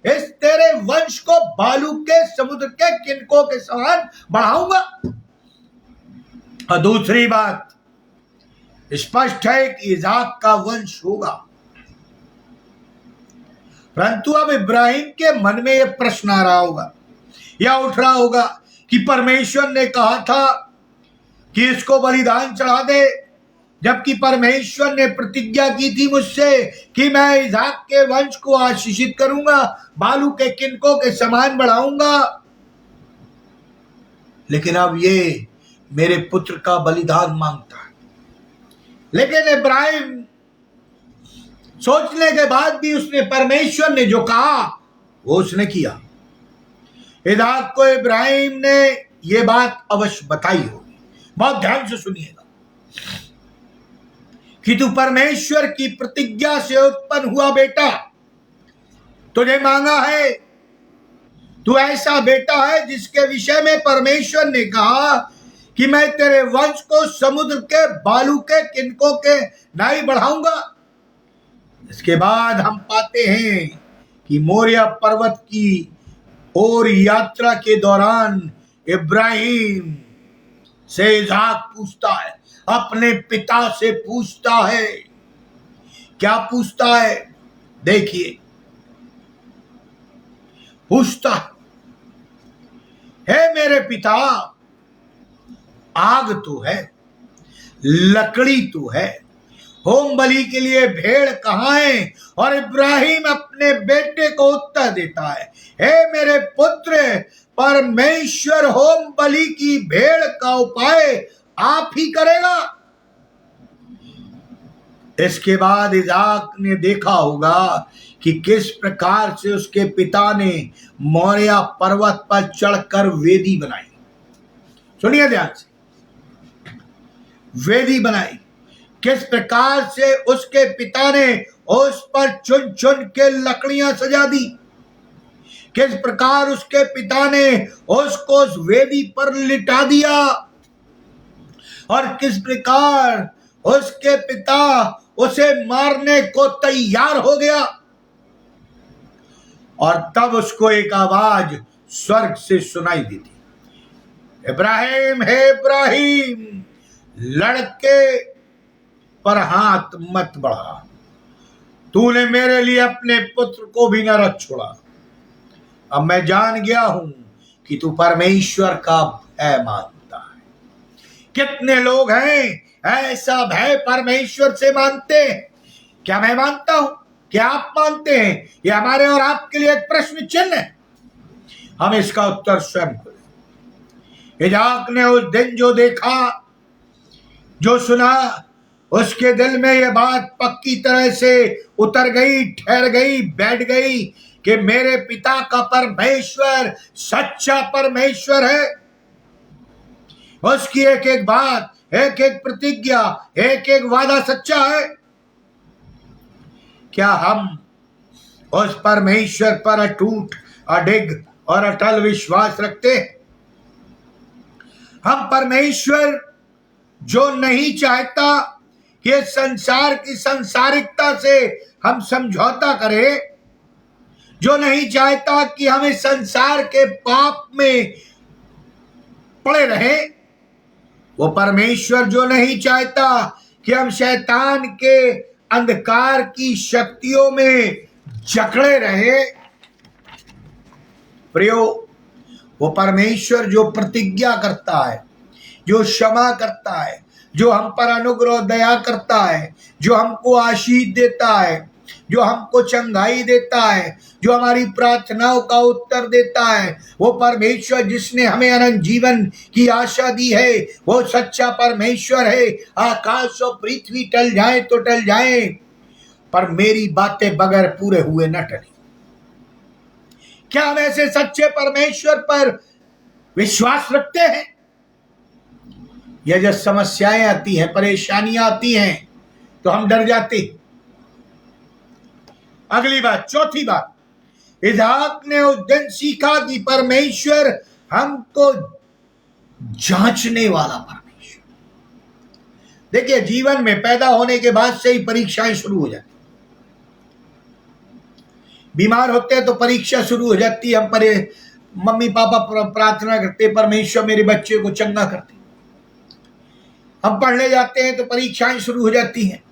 इस तेरे वंश को बालू के समुद्र के किनकों के समान बढ़ाऊंगा। और दूसरी बात स्पष्ट है कि इसहाक का वंश होगा। परंतु अब इब्राहिम के मन में यह प्रश्न आ रहा होगा या उठ रहा होगा कि परमेश्वर ने कहा था कि इसको बलिदान चढ़ा दे, जबकि परमेश्वर ने प्रतिज्ञा की थी मुझसे कि मैं इसहाक के वंश को आशीषित करूंगा, बालू के किनकों के समान बढ़ाऊंगा। लेकिन अब ये मेरे पुत्र का बलिदान मांगता है। लेकिन इब्राहिम सोचने के बाद भी उसने परमेश्वर ने जो कहा वो उसने किया। इसहाक को इब्राहिम ने ये बात अवश्य बताई होगी, बहुत ध्यान से सुनिएगा, कि तू परमेश्वर की प्रतिज्ञा से उत्पन्न हुआ बेटा, तुझे मांगा है, तू ऐसा बेटा है जिसके विषय में परमेश्वर ने कहा कि मैं तेरे वंश को समुद्र के बालू के किनकों के नहीं बढ़ाऊंगा। इसके बाद हम पाते हैं कि मोरिया पर्वत की ओर यात्रा के दौरान इब्राहिम से इसहाक पूछता है, अपने पिता से पूछता है। क्या पूछता है? देखिए, पूछता है मेरे पिता, आग तो है, लकड़ी तो है, होम बलि के लिए भेड़ कहाँ है? और इब्राहिम अपने बेटे को उत्तर देता है, हे मेरे पुत्र, परमेश्वर होम बलि की भेड़ का उपाय आप ही करेगा। इसके बाद इसहाक ने देखा होगा कि किस प्रकार से उसके पिता ने मोरिया पर्वत पर चढ़कर वेदी बनाई। सुनिए ध्यान से, वेदी बनाई। किस प्रकार से उसके पिता ने उस पर चुन चुन के लकड़ियां सजा दी। किस प्रकार उसके पिता ने उसको उस वेदी पर लिटा दिया और किस प्रकार उसके पिता उसे मारने को तैयार हो गया। और तब उसको एक आवाज स्वर्ग से सुनाई दी थी, इब्राहिम, हे इब्राहिम। लड़के पर हाथ मत बढ़ा, तूने मेरे लिए अपने पुत्र को भी न रख छोड़ा। अब मैं जान गया हूं कि तू परमेश्वर का भय मानता है। कितने लोग हैं ऐसा भय परमेश्वर से मानते हैं? क्या मैं मानता हूं? क्या आप मानते हैं? ये हमारे और आपके लिए एक प्रश्न चिन्ह है। हम इसका उत्तर स्वयं करें। इजाक ने उस दिन जो देखा, जो सुना, उसके दिल में यह बात पक्की तरह से उतर गई, ठहर गई, बैठ गई कि मेरे पिता का परमेश्वर सच्चा परमेश्वर है। उसकी एक एक बात, एक एक प्रतिज्ञा, एक एक वादा सच्चा है। क्या हम उस परमेश्वर पर अटूट, अडिग और अटल विश्वास रखते हैं? हम परमेश्वर जो नहीं चाहता कि संसार की संसारिकता से हम समझौता करें, जो नहीं चाहता कि हम इस संसार के पाप में पड़े रहें, वो परमेश्वर जो नहीं चाहता कि हम शैतान के अंधकार की शक्तियों में जकड़े रहे, प्रियो, वो परमेश्वर जो प्रतिज्ञा करता है, जो क्षमा करता है, जो हम पर अनुग्रह दया करता है, जो हमको आशीष देता है, जो हमको चंगाई देता है, जो हमारी प्रार्थनाओं का उत्तर देता है, वो परमेश्वर जिसने हमें अनंत जीवन की आशा दी है, वो सच्चा परमेश्वर है। आकाश और पृथ्वी टल जाए तो टल जाए, पर मेरी बातें बगैर पूरे हुए न टली। क्या हम ऐसे सच्चे परमेश्वर पर विश्वास रखते हैं? यह जब समस्याएं आती हैं, परेशानियां आती हैं, तो हम डर जाते हैं। अगली बात, चौथी बात, इसहाक ने उस दिन सीखा कि परमेश्वर हमको जांचने वाला परमेश्वर। देखिए, जीवन में पैदा होने के बाद से ही परीक्षाएं शुरू हो जाती। बीमार होते हैं तो परीक्षा शुरू हो जाती है। हम मम्मी पापा प्रार्थना करते, परमेश्वर मेरे बच्चे को चंगा करते। हम पढ़ने जाते हैं तो परीक्षाएं शुरू हो जाती हैं।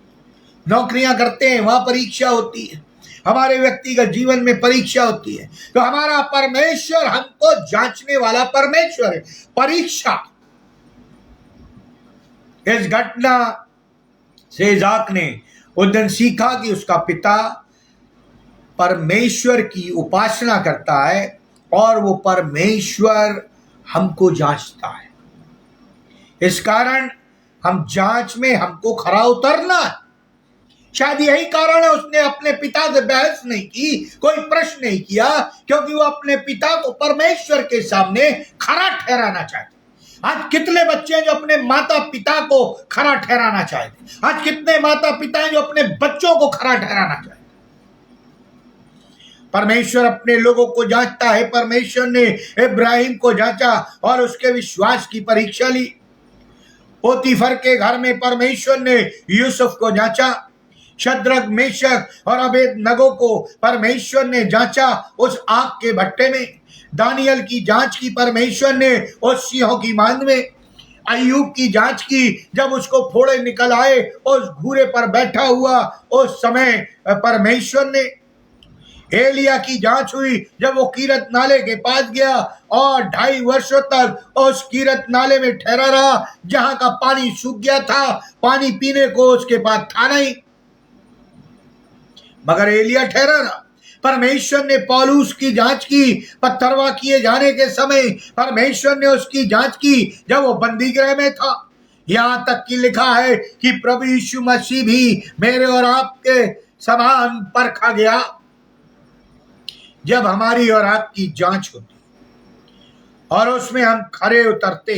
नौकरियां करते हैं, वहां परीक्षा होती है। हमारे व्यक्तिगत जीवन में परीक्षा होती है। तो हमारा परमेश्वर हमको जांचने वाला परमेश्वर है। परीक्षा, इस घटना से इसहाक ने उस दिन सीखा कि उसका पिता परमेश्वर की उपासना करता है और वो परमेश्वर हमको जांचता है। इस कारण हम जांच में हमको खरा उतरना है। शायद यही कारण है उसने अपने पिता से बहस नहीं की, कोई प्रश्न नहीं किया, क्योंकि वो अपने पिता को परमेश्वर के सामने खरा ठहराना चाहते। आज कितने बच्चे हैं जो अपने माता पिता को खरा ठहराना चाहते? आज कितने माता पिता हैं जो अपने बच्चों को खरा ठहराना चाहते? परमेश्वर अपने लोगों को जांचता है। परमेश्वर ने इब्राहिम को जांचा और उसके विश्वास की परीक्षा ली। पोतीफर के घर में परमेश्वर ने यूसुफ को जांचा। शद्रक, मेशक और अबेदनगो को परमेश्वर ने जांचा उस आग के भट्टे में। दानियल की जांच की परमेश्वर ने उस सिंहों की मांद में। अय्यूब की जांच की जब उसको फोड़े निकल आए, उस घूरे पर बैठा हुआ उस समय परमेश्वर ने। एलिया की जांच हुई जब वो कीरत नाले के पास गया और 2.5 वर्षों तक उस कीरत नाले में ठहरा रहा, जहां का पानी सूख गया था, पानी पीने को उसके पास था नहीं, मगर एलिया ठहरा रहा। परमेश्वर ने पौलुस की जांच की पत्थरवा किए जाने के समय। परमेश्वर ने उसकी जांच की जब वो बंदीगृह में था। यहां तक कि लिखा है कि प्रभु यीशु मसीह भी मेरे और आपके समान परखा गया। जब हमारी और आपकी जांच होती और उसमें हम खरे उतरते,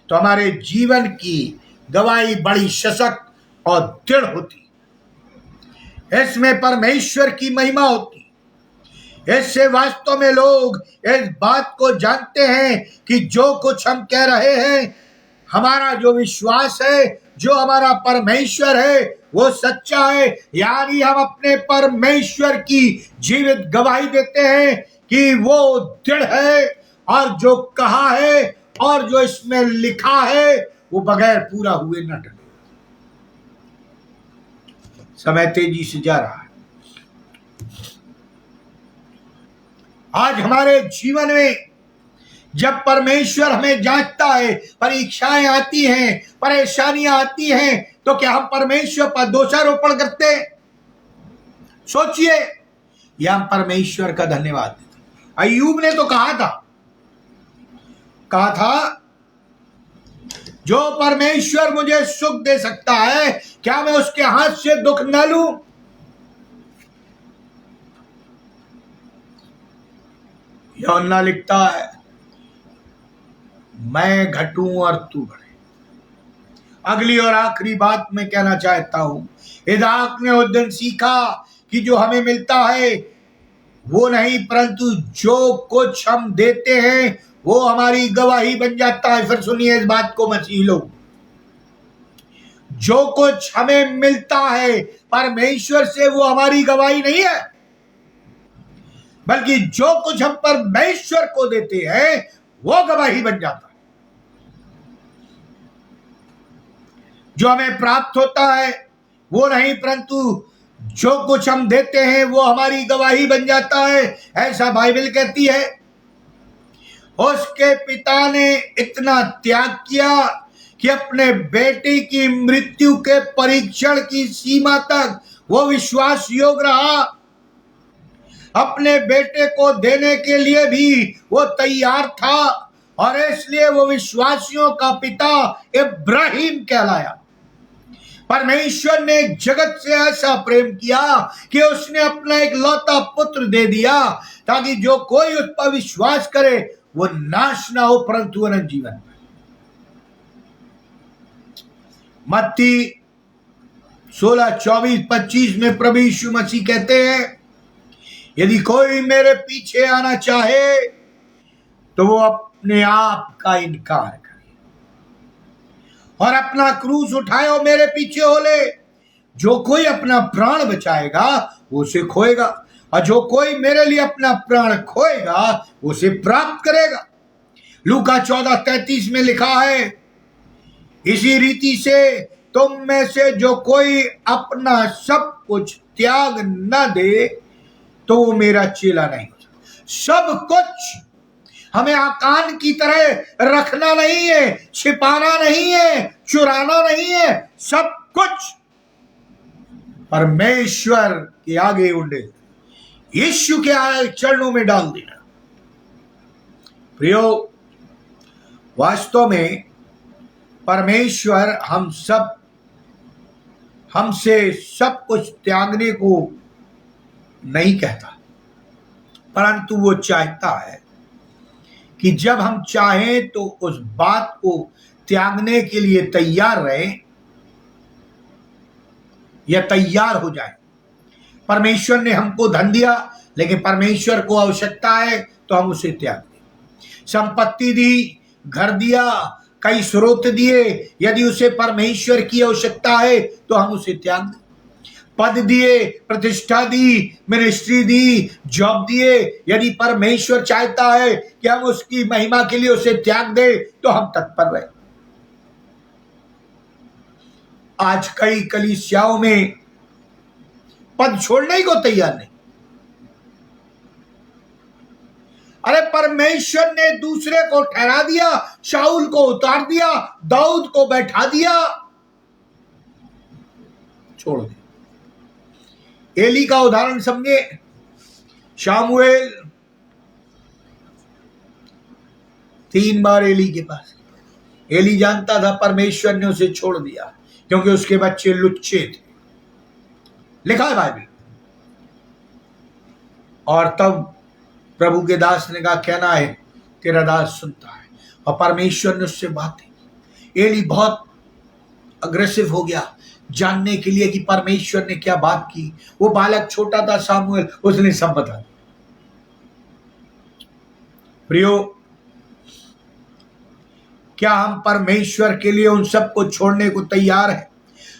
तो हमारे जीवन की गवाही बड़ी सशक्त और दृढ़ होती। इसमें परमेश्वर की महिमा होती। इससे वास्तव में लोग इस बात को जानते हैं कि जो कुछ हम कह रहे हैं, हमारा जो विश्वास है, जो हमारा परमेश्वर है, वो सच्चा है। यानी हम अपने परमेश्वर की जीवित गवाही देते हैं कि वो दृढ़ है और जो कहा है और जो इसमें लिखा है वो बगैर पूरा हुए न टले। समय तेजी से जा रहा है। आज हमारे जीवन में जब परमेश्वर हमें जांचता है, परीक्षाएं आती हैं, परेशानियां आती हैं, तो क्या हम परमेश्वर पर दोषारोपण करते हैं? सोचिए, या हम परमेश्वर का धन्यवाद देते। अय्यूब ने तो कहा था जो परमेश्वर मुझे सुख दे सकता है, क्या मैं उसके हाथ से दुख न लूं? यूहन्ना लिखता है, मैं घटूं और तू बढ़े। अगली और आखिरी बात मैं कहना चाहता हूं, इदाक ने उस दिन सीखा कि जो हमें मिलता है वो नहीं, परंतु जो कुछ हम देते हैं वो हमारी गवाही बन जाता है। फिर सुनिए इस बात को मसीह लोग, जो कुछ हमें मिलता है परमेश्वर से वो हमारी गवाही नहीं है, बल्कि जो कुछ हम परमेश्वर को देते हैं वो गवाही बन जाता है। जो हमें प्राप्त होता है वो नहीं, परंतु जो कुछ हम देते हैं वो हमारी गवाही बन जाता है, ऐसा बाइबल कहती है। उसके पिता ने इतना त्याग किया कि अपने बेटे की मृत्यु के परीक्षण की सीमा तक वो विश्वास योग्य रहा। अपने बेटे को देने के लिए भी वो तैयार था, और इसलिए वो विश्वासियों का पिता इब्राहिम कहलाया। परमेश्वर ने जगत से ऐसा प्रेम किया कि उसने अपना एक लौता पुत्र दे दिया, ताकि जो कोई उस पर विश्वास करे वो नाश ना हो, परंतु अनंत जीवन पाए। मत्ती 16:24-25 में प्रभु यीशु मसीह कहते हैं, यदि कोई मेरे पीछे आना चाहे तो वो अपने आप का इनकार करे और अपना क्रूस उठाए और मेरे पीछे हो ले। जो कोई अपना प्राण बचाएगा वो उसे खोएगा, और जो कोई मेरे लिए अपना प्राण खोएगा उसे प्राप्त करेगा। लूका 14:33 में लिखा है, इसी रीति से तुम में से जो कोई अपना सब कुछ त्याग न दे तो वो मेरा चेला नहीं हो सकता। सब कुछ हमें आकान की तरह रखना नहीं है, छिपाना नहीं है, चुराना नहीं है, सब कुछ परमेश्वर के आगे उंडे यीशु के चरणों में डाल देना। प्रियो, वास्तव में परमेश्वर हमसे सब कुछ त्यागने को नहीं कहता, परंतु वो चाहता है कि जब हम चाहें तो उस बात को त्यागने के लिए तैयार रहें या तैयार हो जाए। परमेश्वर ने हमको धन दिया, लेकिन परमेश्वर को आवश्यकता है तो हम उसे त्याग दें। संपत्ति दी, घर दिया, कई स्रोत दिए, यदि उसे परमेश्वर की आवश्यकता है तो हम उसे त्याग दें। पद दिए, प्रतिष्ठा दी, मिनिस्ट्री दी, जॉब दिए, यदि परमेश्वर चाहता है कि हम उसकी महिमा के लिए उसे त्याग दें तो हम तत्पर रहे। आज कई कलीसियाओं में पद छोड़ने को तैयार नहीं। अरे परमेश्वर ने दूसरे को ठहरा दिया, शाऊल को उतार दिया, दाऊद को बैठा दिया, छोड़ दिया। एली का उदाहरण समझे। शामुएल 3 बार एली के पास, एली जानता था परमेश्वर ने उसे छोड़ दिया क्योंकि उसके बच्चे लुच्चे थे, लिखा है बाइबल। और तब प्रभु के दास ने कहा, कहना है तेरा दास सुनता है, और परमेश्वर ने उससे बात की। एली बहुत अग्रेसिव हो गया जानने के लिए कि परमेश्वर ने क्या बात की। वो बालक छोटा था सामुएल, उसने सब बता दिया। प्रियो, क्या हम परमेश्वर के लिए उन सब को छोड़ने को तैयार हैं?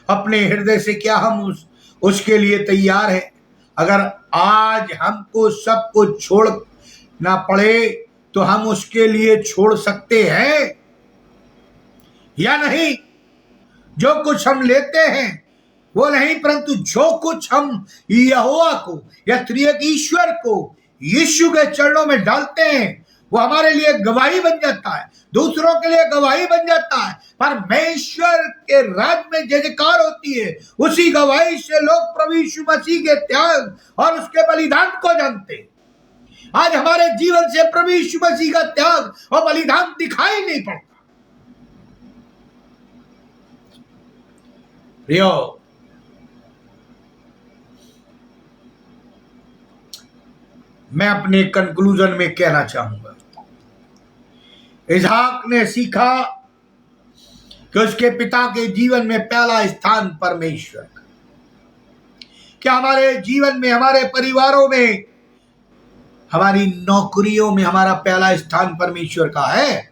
अपने हृदय से क्या हम उसके लिए तैयार हैं? अगर आज हमको सब कुछ छोड़ना पड़े तो हम उसके लिए छोड़ सकते हैं। या नहीं, जो कुछ हम लेते हैं वो नहीं, परंतु जो कुछ हम यहोवा को या त्रिएक ईश्वर को यीशु के चरणों में डालते हैं वो हमारे लिए गवाही बन जाता है, दूसरों के लिए गवाही बन जाता है। परमेश्वर के राज्य में जय जयकार होती है। उसी गवाही से लोग प्रभु यीशु मसीह के त्याग और उसके बलिदान को जानते हैं। आज हमारे जीवन से प्रभु यीशु मसीह का त्याग और बलिदान दिखाई नहीं पड़ता। प्रियो, मैं अपने कंक्लूजन में कहना चाहूंगा, इसहाक ने सीखा कि उसके पिता के जीवन में पहला स्थान परमेश्वर का। क्या हमारे जीवन में, हमारे परिवारों में, हमारी नौकरियों में हमारा पहला स्थान परमेश्वर का है?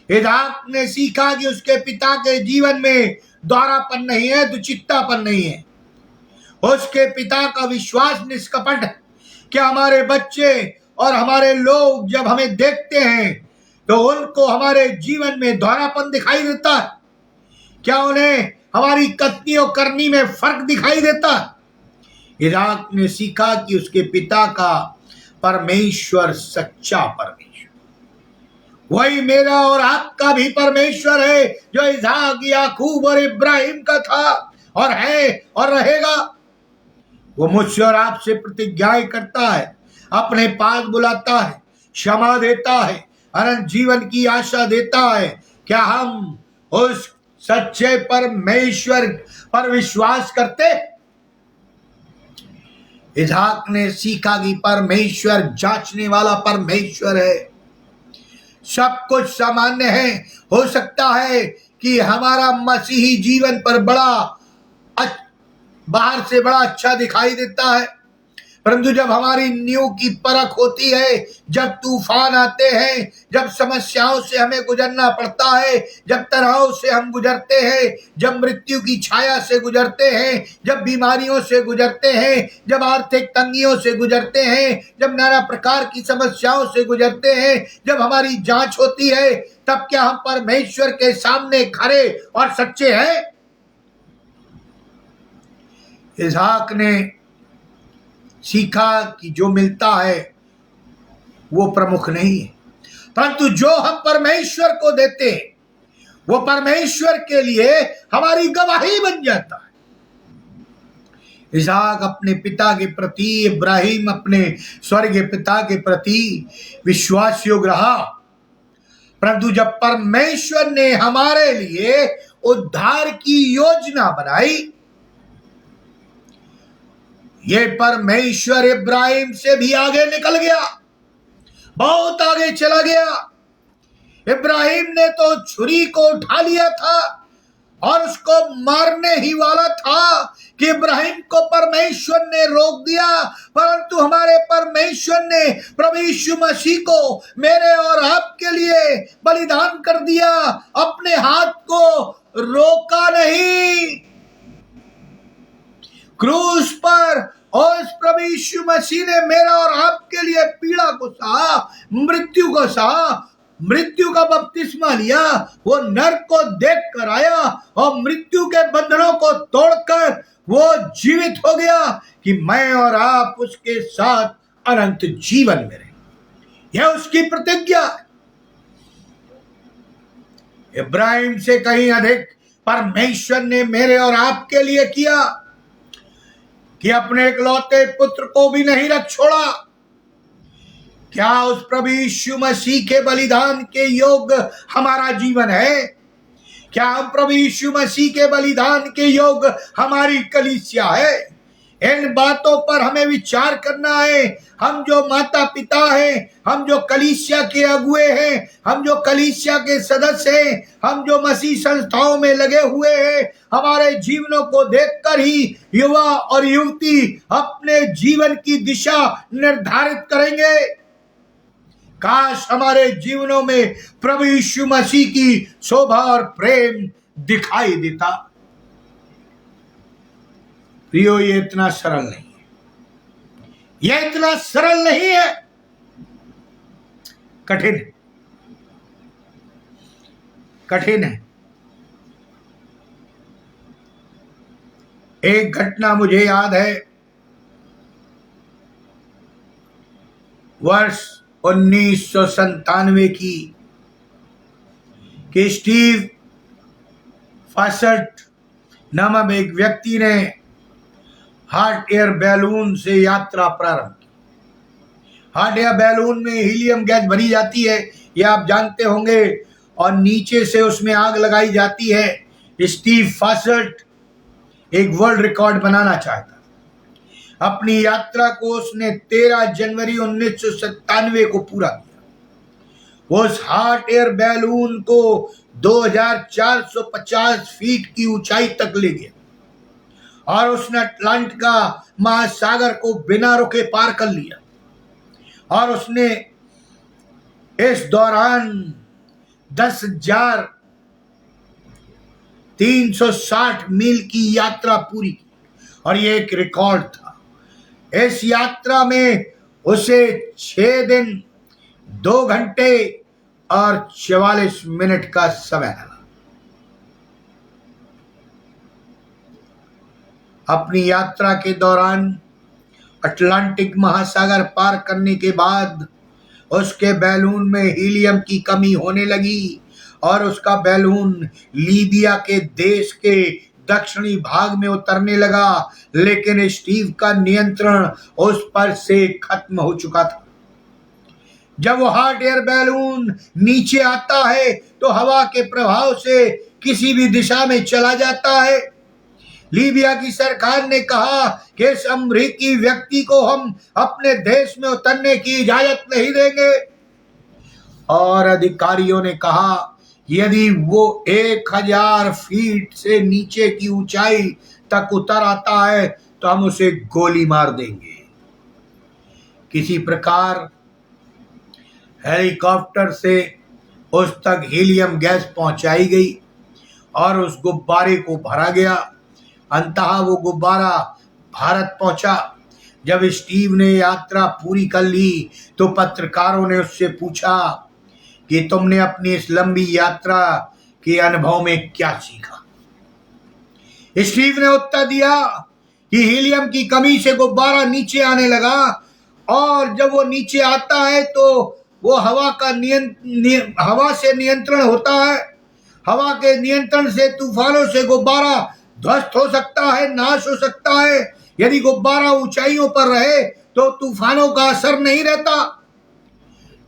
इसहाक ने सीखा कि उसके पिता के जीवन में दोहरापन नहीं है, दुचित्तापन नहीं है। उसके पिता का विश्वास निष्कपट है। क्या हमारे बच्चे और हमारे लोग जब हमें देखते हैं तो उनको हमारे जीवन में दोहरापन दिखाई देता है? क्या उन्हें हमारी कथनी और करनी में फर्क दिखाई देता है? इसहाक ने सीखा कि उसके पिता का परमेश्वर सच्चा परमेश्वर वही मेरा और आपका भी परमेश्वर है, जो इसहाक, याकूब और इब्राहिम का था और है और रहेगा। वो मुझसे और आपसे प्रतिज्ञाएं करता है, अपने पास बुलाता है, क्षमा देता है, अनंत जीवन की आशा देता है। क्या हम उस सच्चे परमेश्वर पर विश्वास करते? इसहाक ने सीखा कि परमेश्वर जांचने वाला परमेश्वर है। सब कुछ सामान्य है। हो सकता है कि हमारा मसीही जीवन पर बाहर से बड़ा अच्छा दिखाई देता है, परंतु जब हमारी नींव की परख होती है, जब तूफान आते हैं, जब समस्याओं से हमें गुजरना पड़ता है, जब तनाव से हम गुजरते हैं, जब मृत्यु की छाया से गुजरते हैं, जब बीमारियों से गुजरते हैं, जब आर्थिक तंगियों से गुजरते हैं, जब नाना प्रकार की समस्याओं से गुजरते हैं, जब हमारी जांच होती है, तब क्या हम परमेश्वर के सामने खरे और सच्चे हैं? इसहाक ने सीखा कि जो मिलता है वो प्रमुख नहीं है, परंतु जो हम परमेश्वर को देते हैं वो परमेश्वर के लिए हमारी गवाही बन जाता है। इसहाक अपने पिता के प्रति, इब्राहिम अपने स्वर्गीय पिता के प्रति विश्वास योग्य रहा, परंतु जब परमेश्वर ने हमारे लिए उद्धार की योजना बनाई, ये परमेश्वर इब्राहिम से भी आगे निकल गया, बहुत आगे चला गया। इब्राहिम ने तो छुरी को उठा लिया था और उसको मारने ही वाला था कि इब्राहिम को परमेश्वर ने रोक दिया, परंतु हमारे परमेश्वर ने प्रभु यीशु मसीह को मेरे और आपके लिए बलिदान कर दिया। अपने हाथ को रोका नहीं, क्रूस पर उस प्रभु यीशु मसीह ने मेरा और आपके लिए पीड़ा को सहा, मृत्यु को सहा, मृत्यु का बपतिस्मा लिया, वो नरक को देख कर आया और मृत्यु के बंधनों को तोड़कर वो जीवित हो गया कि मैं और आप उसके साथ अनंत जीवन में रहें। यह उसकी प्रतिज्ञा है। इब्राहिम से कहीं अधिक परमेश्वर ने मेरे और आपके लिए किया कि अपने इकलौते पुत्र को भी नहीं रख छोड़ा। क्या उस प्रभु यीशु मसीह के बलिदान के योग्य हमारा जीवन है? क्या हम प्रभु यीशु मसीह के बलिदान के योग्य हमारी कलीसिया है? इन बातों पर हमें विचार करना है। हम जो माता पिता हैं, हम जो कलीसिया के अगुए हैं, हम जो कलीसिया के सदस्य हैं, हम जो मसीह संस्थाओं में लगे हुए हैं, हमारे जीवनों को देखकर ही युवा और युवती अपने जीवन की दिशा निर्धारित करेंगे। काश हमारे जीवनों में प्रभु यीशु मसीह की शोभा और प्रेम दिखाई देता। प्रियो, ये इतना सरल नहीं है, यह इतना सरल नहीं है, कठिन है, कठिन है। एक घटना मुझे याद है, वर्ष 1997 की, कि स्टीव फासट नामक एक व्यक्ति ने हॉट एयर बैलून से यात्रा प्रारंभ की। हॉट एयर बैलून में हीलियम गैस भरी जाती है, यह आप जानते होंगे, और नीचे से उसमें आग लगाई जाती है। स्टीव फासट एक वर्ल्ड रिकॉर्ड बनाना चाहता। अपनी यात्रा को उसने 13 जनवरी 1997 को पूरा किया। उस हॉट एयर बैलून को 2450 फीट की ऊंचाई तक ले गया और उसने अटलांटिका महासागर को बिना रुके पार कर लिया। और उसने इस दौरान 10,360 मील की यात्रा पूरी की और यह एक रिकॉर्ड था। इस यात्रा में उसे 6 दिन 2 घंटे और 44 मिनट का समय लगा। अपनी यात्रा के दौरान अटलांटिक महासागर पार करने के बाद उसके बैलून में हीलियम की कमी होने लगी और उसका बैलून लीबिया के देश के दक्षिणी भाग में उतरने लगा, लेकिन स्टीव का नियंत्रण उस पर से खत्म हो चुका था। जब वो हॉट एयर बैलून नीचे आता है तो हवा के प्रभाव से किसी भी दिशा में चला जाता है। लीबिया की सरकार ने कहा कि इस अमेरिकी व्यक्ति को हम अपने देश में उतरने की इजाजत नहीं देंगे और अधिकारियों ने कहा यदि वो 1000 फीट से नीचे की ऊंचाई तक उतर आता है तो हम उसे गोली मार देंगे। किसी प्रकार हेलीकॉप्टर से उस तक हीलियम गैस पहुंचाई गई और उस गुब्बारे को भरा गया। अंततः वो गुब्बारा भारत पहुंचा। जब स्टीव ने यात्रा पूरी कर ली तो पत्रकारों ने उससे पूछा कि तुमने अपनी इस लंबी यात्रा के अनुभव में क्या सीखा। स्टीव ने उत्तर दिया कि हीलियम की कमी से गुब्बारा नीचे आने लगा और जब वो नीचे आता है तो वो हवा से नियंत्रण होता है। हवा के नियंत्रण से तूफानों से गुब्बारा ध्वस्त हो सकता है, नाश हो सकता है। यदि गुब्बारा ऊंचाइयों पर रहे तो तूफानों का असर नहीं रहता।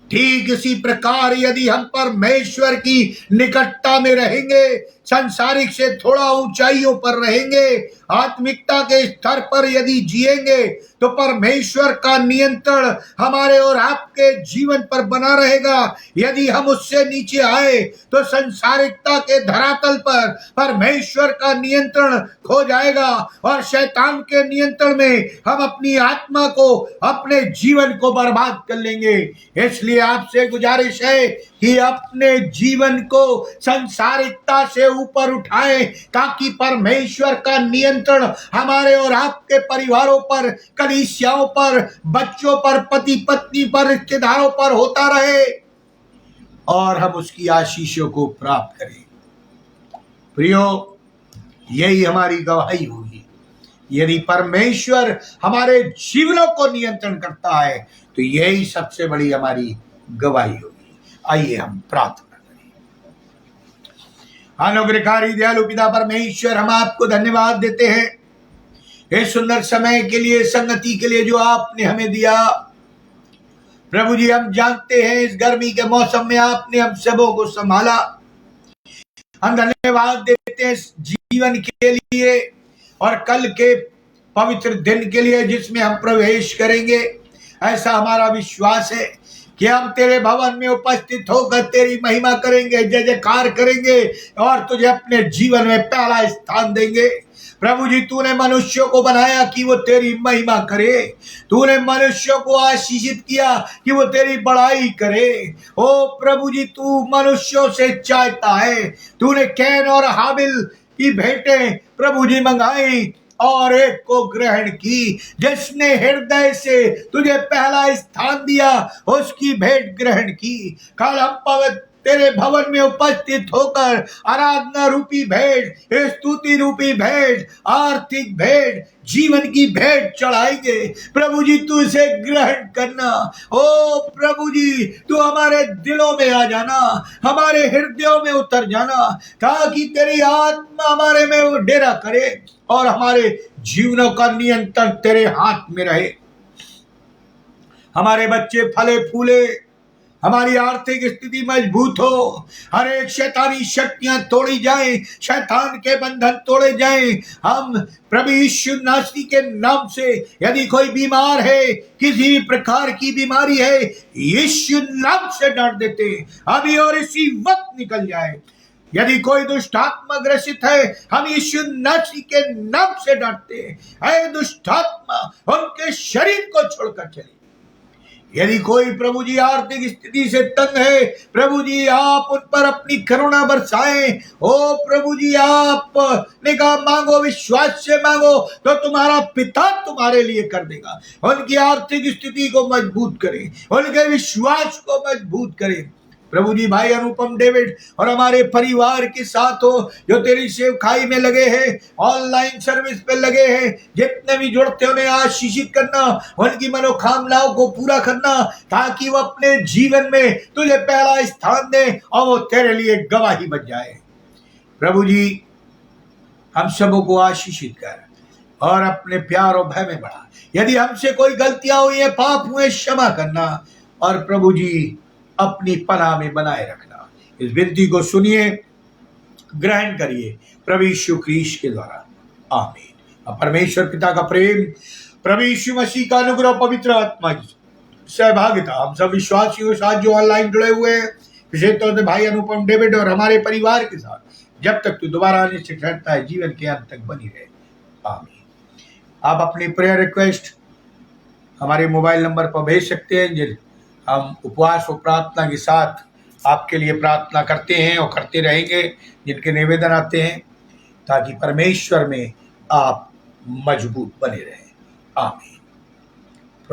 ठीक इसी प्रकार यदि हम परमेश्वर की निकटता में रहेंगे, संसारिक से थोड़ा ऊंचाइयों पर रहेंगे, आत्मिकता के स्तर पर यदि जिएंगे तो परमेश्वर का नियंत्रण हमारे और आपके जीवन पर बना रहेगा। यदि हम उससे नीचे आए तो संसारिकता के धरातल पर परमेश्वर का नियंत्रण खो जाएगा और शैतान के नियंत्रण में हम अपनी आत्मा को, अपने जीवन को बर्बाद कर लेंगे। इसलिए आपसे गुजारिश है कि अपने जीवन को संसारिकता से ऊपर उठाएं ताकि परमेश्वर का नियंत्रण हमारे और आपके परिवारों पर, कलीसियाओं पर, बच्चों पर, पति पत्नी पर, रिश्तेदारों पर होता रहे और हम उसकी आशीषों को प्राप्त करें। प्रियो, यही हमारी गवाही होगी। यदि परमेश्वर हमारे जीवनों को नियंत्रण करता है तो यही सबसे बड़ी हमारी गवाही होगी। आइए हम प्रार्थना करें। अनुग्रहकारी दयालु पिता परमेश्वर, हम आपको धन्यवाद देते हैं इस सुंदर समय के लिए, संगति के लिए जो आपने हमें दिया। प्रभु जी, हम जानते हैं इस गर्मी के मौसम में आपने हम सबों को संभाला। हम धन्यवाद देते हैं इस जीवन के लिए और कल के पवित्र दिन के लिए जिसमें हम प्रवेश करेंगे। ऐसा हमारा विश्वास है कि हम तेरे भवन में उपस्थित होकर तेरी महिमा करेंगे, जय जयकार करेंगे और तुझे अपने जीवन में पहला स्थान देंगे। प्रभु जी, तूने मनुष्यों को बनाया कि वो तेरी महिमा करे। तूने मनुष्यों को आशीषित किया कि वो तेरी बड़ाई करे। ओ प्रभु जी, तू मनुष्यों से चाहता है। तूने कैन और हाबिल की भेंटें प्रभु जी मंगाई और एक को ग्रहण की। जिसने हृदय से तुझे पहला स्थान दिया उसकी भेंट ग्रहण की। कल हम तेरे भवन में उपस्थित होकर आराधना रूपी भेंट, स्तुति रूपी भेंट, आर्थिक भेंट, जीवन की भेंट चढ़ाएंगे। प्रभु जी तू इसे ग्रहण करना। ओ प्रभु जी तू हमारे दिलों में आ जाना, हमारे हृदयों में उतर जाना, ताकि तेरी आत्मा हमारे में वो डेरा करे और हमारे जीवनों का नियंत्रण तेरे हाथ में रहे। हमारे बच्चे फले फूले, हमारी आर्थिक स्थिति मजबूत हो, हर एक शैतानी शक्तियां तोड़ी जाएं, शैतान के बंधन तोड़े जाएं। हम प्रभु यीशु नासरी के नाम से यदि कोई बीमार है, किसी भी प्रकार की बीमारी है, यीशु नाम से डांट देते अभी और इसी वक्त निकल जाए। यदि कोई दुष्ट आत्मा ग्रसित है, हम यीशु नासरी के नाम से डांटते हैं, दुष्ट आत्मा उनके शरीर को छोड़कर चले। यदि कोई प्रभु जी आर्थिक स्थिति से तंग है, प्रभु जी आप उन पर अपनी करुणा बरसाएं। ओ प्रभु जी आप ने कहा मांगो, विश्वास से मांगो तो तुम्हारा पिता तुम्हारे लिए कर देगा। उनकी आर्थिक स्थिति को मजबूत करें, उनके विश्वास को मजबूत करें। प्रभु जी भाई अनुपम डेविड और हमारे परिवार के साथ हो, जो तेरी सेवकाई में लगे हैं, ऑनलाइन सर्विस पे लगे हैं, जितने भी जुड़ते उन्हें आशीषित करना, उनकी मनोकामनाओं को पूरा करना, ताकि वो अपने जीवन में तुझे पहला स्थान दे और वो तेरे लिए गवाही बन जाए। प्रभु जी हम सबों को आशीषित कर और अपने प्यार और भय में बढ़ा। यदि हमसे कोई गलतियां हुई है, पाप हुए, क्षमा करना और प्रभु जी अपनी पनाह में बनाए रखना। इस विनती को सुनिए, ग्रहण करिए प्रभु यीशु ख्रीस्त के द्वारा, आमीन। परमेश्वर पिता का प्रेम, प्रभु यीशु मसीह का अनुग्रह, पवित्र आत्मा की सहभागिता हम सब विश्वासियों के साथ जो ऑनलाइन जुड़े हुए हैं, विशेष तौर से भाई अनुपम डेविड और हमारे परिवार के साथ, जब तक तू दोबारा आने से ठहरता है, जीवन के अंत तक बनी रहे, आमीन। आप अपनी प्रेयर रिक्वेस्ट हमारे मोबाइल नंबर पर भेज सकते हैं। हम उपवास और प्रार्थना के साथ आपके लिए प्रार्थना करते हैं और करते रहेंगे, जिनके निवेदन आते हैं, ताकि परमेश्वर में आप मजबूत बने रहें, आमीन।